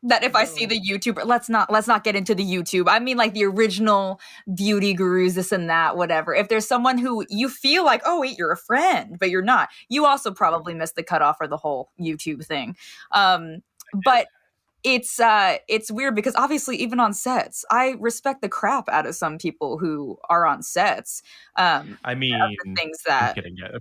That if I see the YouTuber, let's not get into the YouTube. I mean, like the original beauty gurus, this and that, whatever. If there's someone who you feel like, oh wait, you're a friend, but you're not. You also probably missed the cutoff for the whole YouTube thing. But it's weird because obviously even on sets, I respect the crap out of some people who are on sets. I mean, things that. I'm kidding, yeah.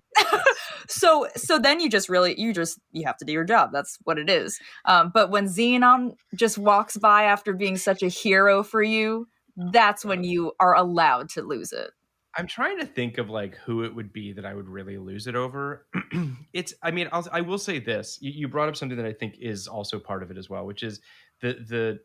So then you have to do your job. That's what it is. But when Zenon just walks by after being such a hero for you, that's when you are allowed to lose it. I'm trying to think of like who it would be that I would really lose it over. I will say this. You brought up something that I think is also part of it as well, which is the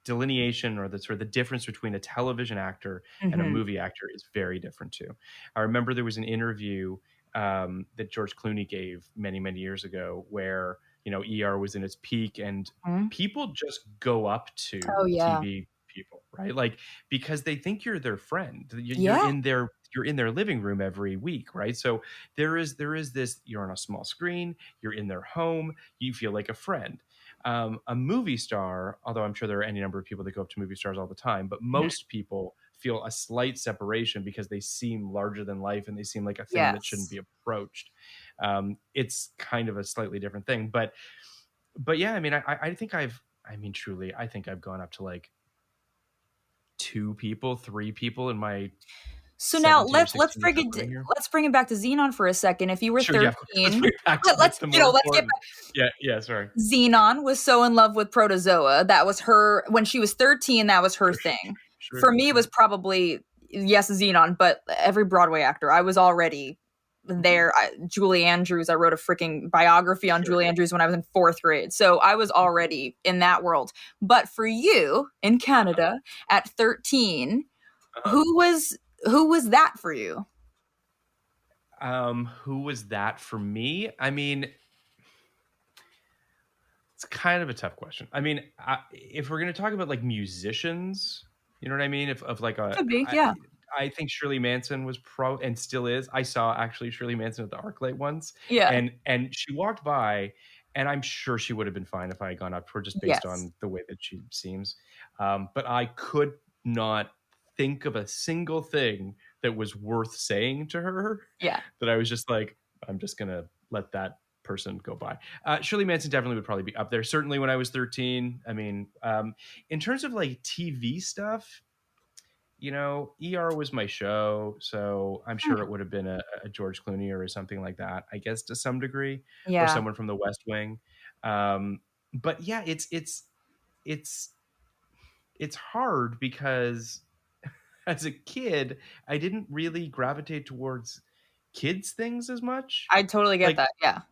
delineation or the sort of the difference between a television actor and a movie actor is very different too. I remember there was an interview that George Clooney gave many, many years ago where, ER was in its peak and people just go up to TV people, right? Like, because they think you're their friend. You're in their you're in their living room every week, right? So there is this, you're on a small screen, you're in their home, you feel like a friend. A movie star, although I'm sure there are any number of people that go up to movie stars all the time, but most people feel a slight separation because they seem larger than life and they seem like a thing that shouldn't Yes. be approached. It's kind of a slightly different thing, but yeah, I mean, I think truly, I think I've gone up to like 3 people in my So now 17 or 16 years of living here. let's bring it back to Zenon for a second. If you were Sure, yeah, of course. Let's 13, bring it back to let's the more let's get important. Yeah, sorry. Zenon was so in love with Protozoa. That was her when she was 13. That was her thing. For me, it was probably yes, Zenon, but every Broadway actor. I was already there. Julie Andrews. I wrote a freaking biography on Julie Andrews when I was in 4th grade. So I was already in that world. But for you in Canada at 13, who was that for you? Who was that for me? I mean, it's kind of a tough question. I mean, if we're going to talk about like musicians, you know what I mean? If of like a, Could be, yeah. I think Shirley Manson was and still is. I saw actually Shirley Manson at the ArcLight once, Yeah. and she walked by, and I'm sure she would have been fine if I had gone up to her just based on the way that she seems. But I could not think of a single thing that was worth saying to her. Yeah. That I was just like, I'm just gonna let that person go by. Shirley Manson definitely would probably be up there. Certainly when I was 13. I mean, in terms of like TV stuff, you know, ER was my show, so I'm sure it would have been a George Clooney or something like that, I guess, to some degree, or someone from the West Wing. But yeah, it's hard because as a kid, I didn't really gravitate towards kids things as much. I totally get that. Yeah.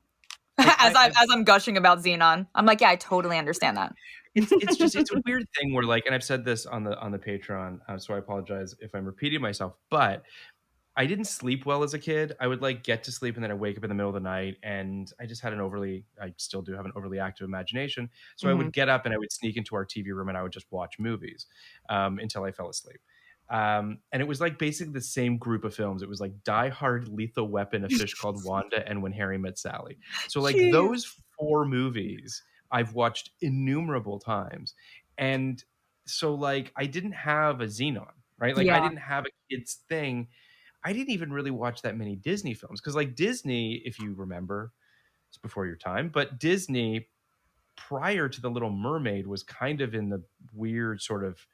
Like as I'm gushing about Zenon, I'm like, yeah, I totally understand that. It's a weird thing where like, and I've said this on the Patreon, so I apologize if I'm repeating myself, but I didn't sleep well as a kid. I would like get to sleep and then I wake up in the middle of the night, and I just had I still do have an overly active imagination. So I would get up and I would sneak into our TV room and I would just watch movies until I fell asleep. And it was like basically the same group of films. It was like Die Hard, Lethal Weapon, A Fish Called Wanda, and When Harry Met Sally. So like those 4 movies I've watched innumerable times. And so like I didn't have a Zenon, right? Like I didn't have a kids thing. I didn't even really watch that many Disney films because like Disney, if you remember, it's before your time, but Disney prior to The Little Mermaid was kind of in the weird sort of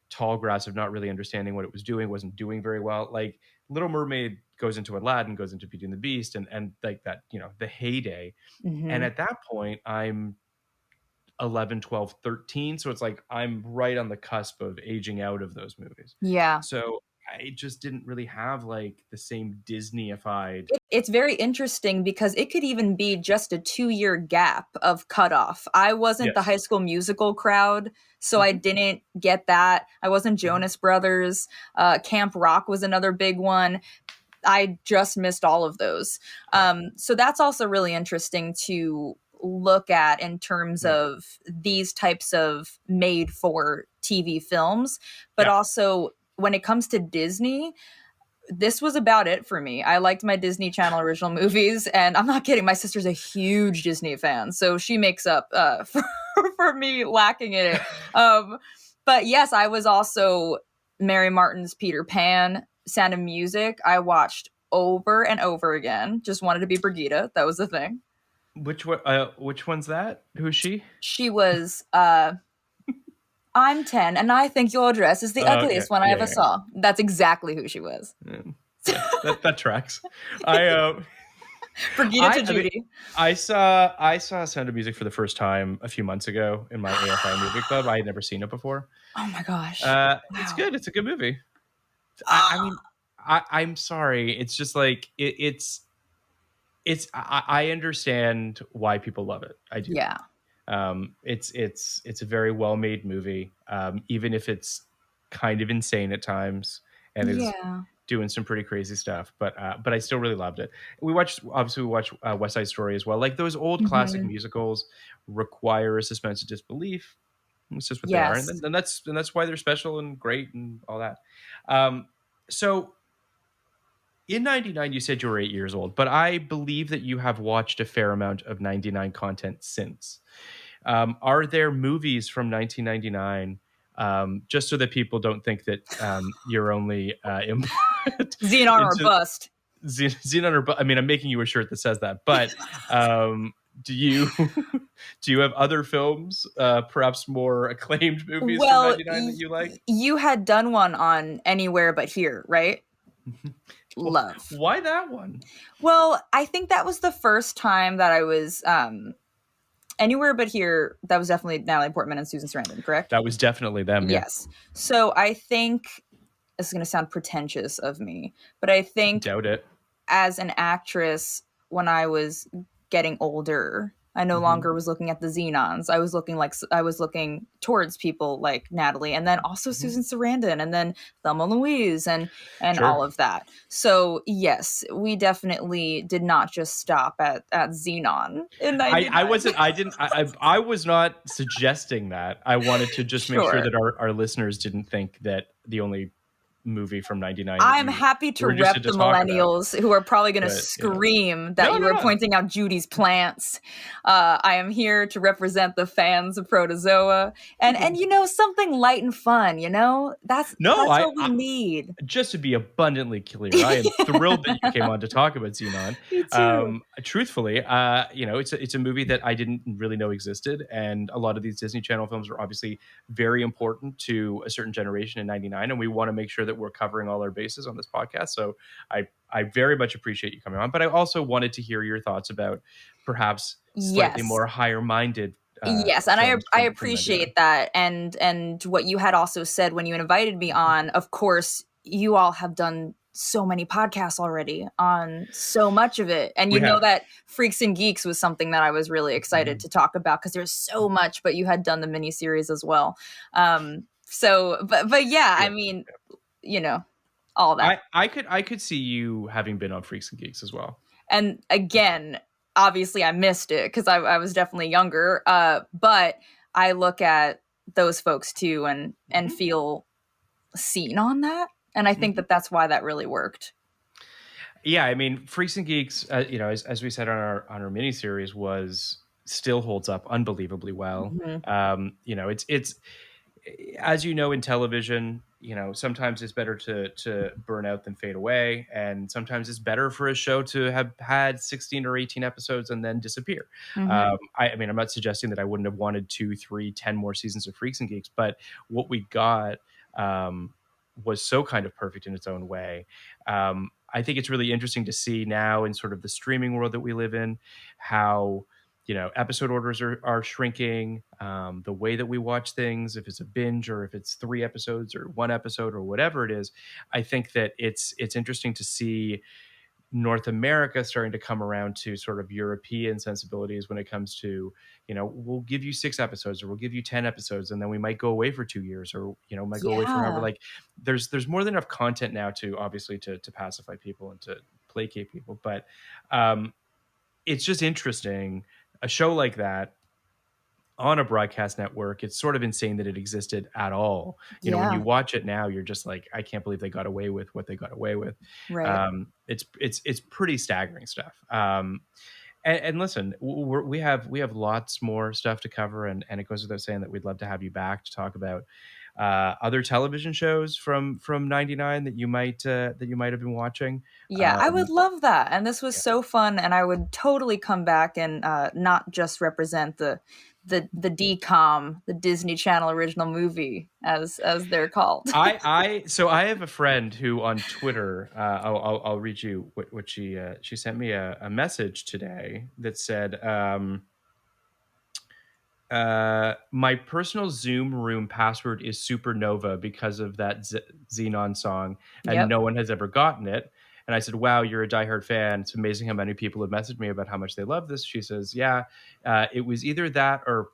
tall grass of not really understanding what it was doing, wasn't doing very well. Like Little Mermaid goes into Aladdin, goes into Beauty and the Beast, and like that, you know, the heyday. And at that point, I'm 11, 12, 13. So it's like I'm right on the cusp of aging out of those movies. Yeah. So I just didn't really have like the same Disney-ified. It's very interesting because it could even be just a 2-year gap of cutoff. I wasn't the High School Musical crowd, so I didn't get that. I wasn't Jonas Brothers. Camp Rock was another big one. I just missed all of those. So that's also really interesting to look at in terms of these types of made for TV films, but also when it comes to Disney, this was about it for me. I liked my Disney Channel original movies, and I'm not kidding. My sister's a huge Disney fan, so she makes up for me lacking in it. But yes, I was also Mary Martin's Peter Pan, Sound of Music. I watched over and over again. Just wanted to be Brigida. That was the thing. Which one's that? Who is she? She was I'm 10 and I think your dress is the ugliest one I ever saw. That's exactly who she was. Yeah, that tracks. Brigida to Judy. I saw Sound of Music for the first time a few months ago in my AFI movie club. I had never seen it before. Oh my gosh. It's good. It's a good movie. I mean, I'm sorry. It's just like I understand why people love it. I do. Yeah. It's a very well made movie, even if it's kind of insane at times and is doing some pretty crazy stuff. But I still really loved it. We watched West Side Story as well. Like those old classic musicals require a suspense of disbelief. It's just what they are, and that's why they're special and great and all that. So in 99, you said you were 8 years old, but I believe that you have watched a fair amount of 99 content since. Are there movies from 1999, just so that people don't think that you're only input Zenon or into bust. Zenon or I mean, I'm making you a shirt that says that, but do you do you have other films, perhaps more acclaimed movies from 99 that you like? You had done one on Anywhere But Here, right? Love. Why that one? Well, I think that was the first time that I was Anywhere But Here. That was definitely Natalie Portman and Susan Sarandon, correct? That was definitely them. Yes. So I think this is going to sound pretentious of me, but I think Doubt it. as an actress, when I was getting older, I no longer was looking at the Zenons. I was looking towards people like Natalie, and then also Susan Sarandon, and then Thelma Louise, and Sure. all of that. So yes, we definitely did not just stop at Zenon in 99. I was not suggesting that. I wanted to just make sure Sure. that our listeners didn't think that the only movie from 99 I'm happy to rep the millennials who are probably going to scream that you were pointing out Judy's plants. I am here to represent the fans of Protozoa, and something light and fun. That's what we need. Just to be abundantly clear, I am thrilled that you came on to talk about Zenon. Me too. Truthfully, it's a movie that I didn't really know existed, and a lot of these Disney Channel films are obviously very important to a certain generation in 99, and we want to make sure that we're covering all our bases on this podcast. So I very much appreciate you coming on, but I also wanted to hear your thoughts about perhaps slightly more higher minded. Yes, and I appreciate that. And what you had also said when you invited me on, of course, you all have done so many podcasts already on so much of it. And that Freaks and Geeks was something that I was really excited to talk about because there's so much, but you had done the miniseries as well. I mean, all that. I could see you having been on Freaks and Geeks as well. And again, obviously I missed it because I was definitely younger. But I look at those folks too and feel seen on that. And I think that's why that really worked. Yeah, I mean, Freaks and Geeks, as we said on our miniseries, still holds up unbelievably well. It's as you know, in television, sometimes it's better to burn out than fade away. And sometimes it's better for a show to have had 16 or 18 episodes and then disappear. I mean, I'm not suggesting that I wouldn't have wanted 2, 3, 10 more seasons of Freaks and Geeks, but what we got was so kind of perfect in its own way. I think it's really interesting to see now in sort of the streaming world that we live in, how episode orders are shrinking, the way that we watch things, if it's a binge or if it's 3 episodes or 1 episode or whatever it is. I think that it's interesting to see North America starting to come around to sort of European sensibilities when it comes to, we'll give you 6 episodes or we'll give you 10 episodes and then we might go away for 2 years or, might go away for however. Like there's more than enough content now to obviously to pacify people and to placate people. But it's just interesting. A show like that on a broadcast network, it's sort of insane that it existed at all. When you watch it now, you're just like, I can't believe they got away with what they got away with. Right. It's pretty staggering stuff. And listen, we have lots more stuff to cover, and it goes without saying that we'd love to have you back to talk about other television shows from 99 that you might have been watching. I would love that, and this was so fun, and I would totally come back and not just represent the DCOM, the Disney Channel original movie, as they're called. I have a friend who on Twitter, I'll read you what she sent me a message today that said, my personal Zoom room password is Supernova because of that Zenon song, and no one has ever gotten it. And I said, wow, you're a diehard fan. It's amazing how many people have messaged me about how much they love this. She says, it was either that or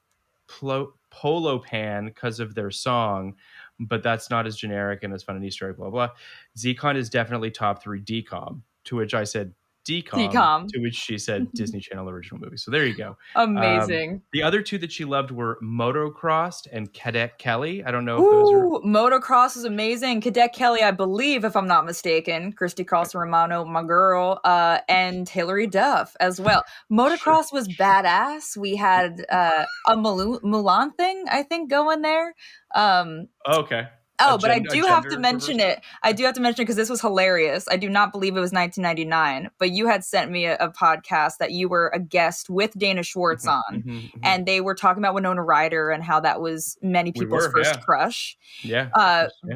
Polo Pan because of their song, but that's not as generic and as fun an Easter egg, blah, blah. Zcon is definitely top 3 DCOM, to which I said, DCOM, to which she said Disney Channel original movie. So there you go. Amazing. The other two that she loved were Motocrossed and Cadet Kelly. I don't know if those are... Motocross is amazing. Cadet Kelly, I believe, if I'm not mistaken, Christy Carlson Romano, my girl, and Hilary Duff as well. Motocross was badass. We had a Mulan thing, I think, going there. Okay. But I do have to mention it. I do have to mention it because this was hilarious. I do not believe it was 1999, but you had sent me a podcast that you were a guest with Dana Schwartz on, and they were talking about Winona Ryder and how that was many people's first crush. Yeah.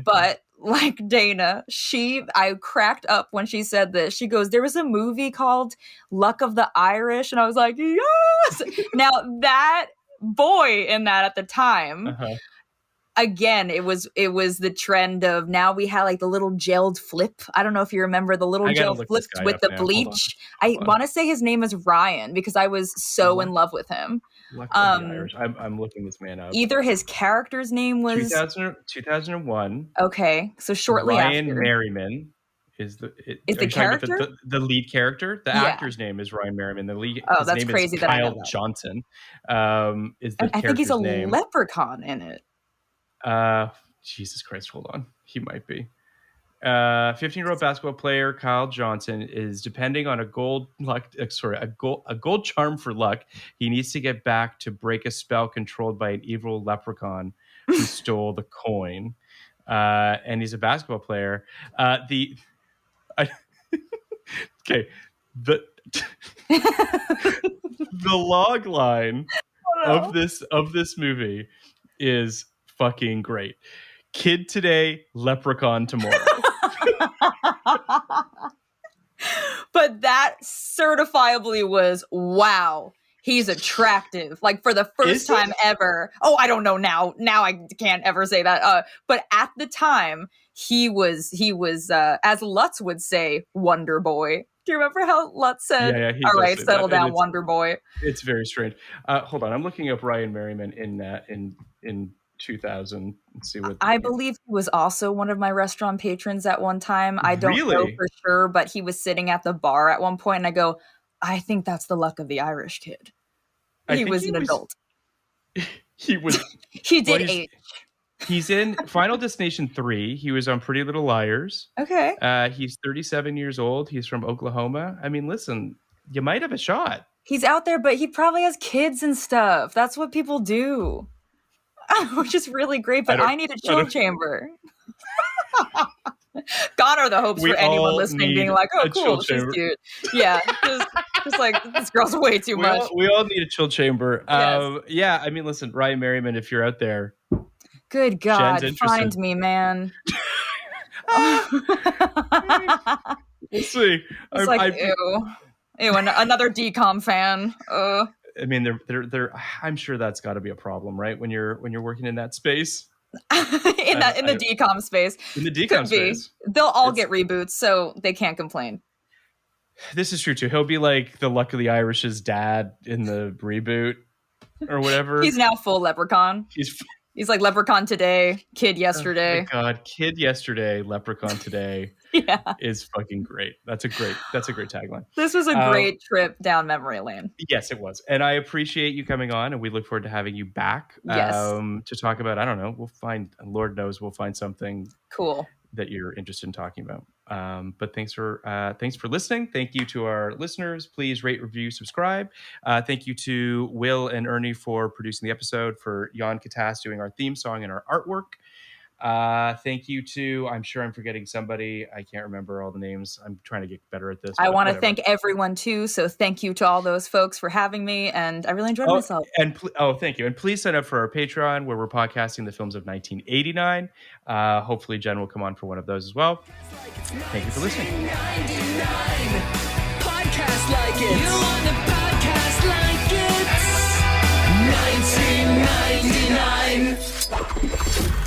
But like Dana, I cracked up when she said this. She goes, there was a movie called Luck of the Irish, and I was like, yes! Now that boy in that at the time... Again, it was the trend of now we had like the little gelled flip. I don't know if you remember the little gel flips with the bleach. I want to say his name is Ryan because I was so in love with him. I'm looking this man up. Either his character's name was 2001. Okay, so shortly Ryan after. Merriman is the character? The lead character. The actor's name is Ryan Merriman. The lead. Oh, that's crazy. That Kyle Johnson. Is the I think he's a name. leprechaun in it. Jesus Christ, hold on. He might be. 15-year-old basketball player Kyle Johnson is depending on a gold charm for luck. He needs to get back to break a spell controlled by an evil leprechaun who stole the coin. And he's a basketball player. The log line of this movie is fucking great. Kid today, leprechaun tomorrow. But that certifiably was, wow, he's attractive. Like for the first time ever. Oh, I don't know now. Now I can't ever say that. But at the time, he was as Lutz would say, Wonder Boy. Do you remember how Lutz said, all right, settle down, Wonder Boy? It's very strange. Hold on. I'm looking up Ryan Merriman in 2000. Let's see what I believe he was also one of my restaurant patrons at one time. I don't know for sure, but he was sitting at the bar at one point, and I go, I think that's the Luck of the Irish Kid. He was an adult. He was. He did age. He's in Final Destination 3. He was on Pretty Little Liars. Okay. He's 37 years old. He's from Oklahoma. I mean, listen, you might have a shot. He's out there, but he probably has kids and stuff. That's what people do. Which is really great, but I need a chill chamber. Gone are the hopes for anyone listening being like, oh, cool, she's cute. Yeah, just like, this girl's way too much. We all need a chill chamber. Yes. Yeah, I mean, listen, Ryan Merriman, if you're out there. Good God, find me, man. We'll see. It's like, ew, another DCOM fan. I mean, they're. I'm sure that's got to be a problem, right? When you're working in that space, in the DCOM space. In the DCOM space, they'll all get reboots, so they can't complain. This is true too. He'll be like the Luck of the Irish's dad in the reboot, or whatever. He's now full leprechaun. He's like leprechaun today, kid yesterday. Oh my God, kid yesterday, leprechaun today. Yeah, is fucking great. That's a great tagline. This was a great trip down memory lane. Yes, it was, and I appreciate you coming on, and we look forward to having you back. Yes. To talk about, I don't know, we'll find something cool that you're interested in talking about. But thanks for listening. Thank you to our listeners. Please rate, review, subscribe. Thank you to Will and Ernie for producing the episode, for Jan Katas doing our theme song and our artwork. Thank you to, I'm sure I'm forgetting somebody. I can't remember all the names. I'm trying to get better at this. I want to thank everyone too. So thank you to all those folks for having me. And I really enjoyed myself. And thank you. And please sign up for our Patreon, where we're podcasting the films of 1989. Hopefully Jen will come on for one of those as well. Thank you for listening. Podcast like it. You want a podcast like it? 1999.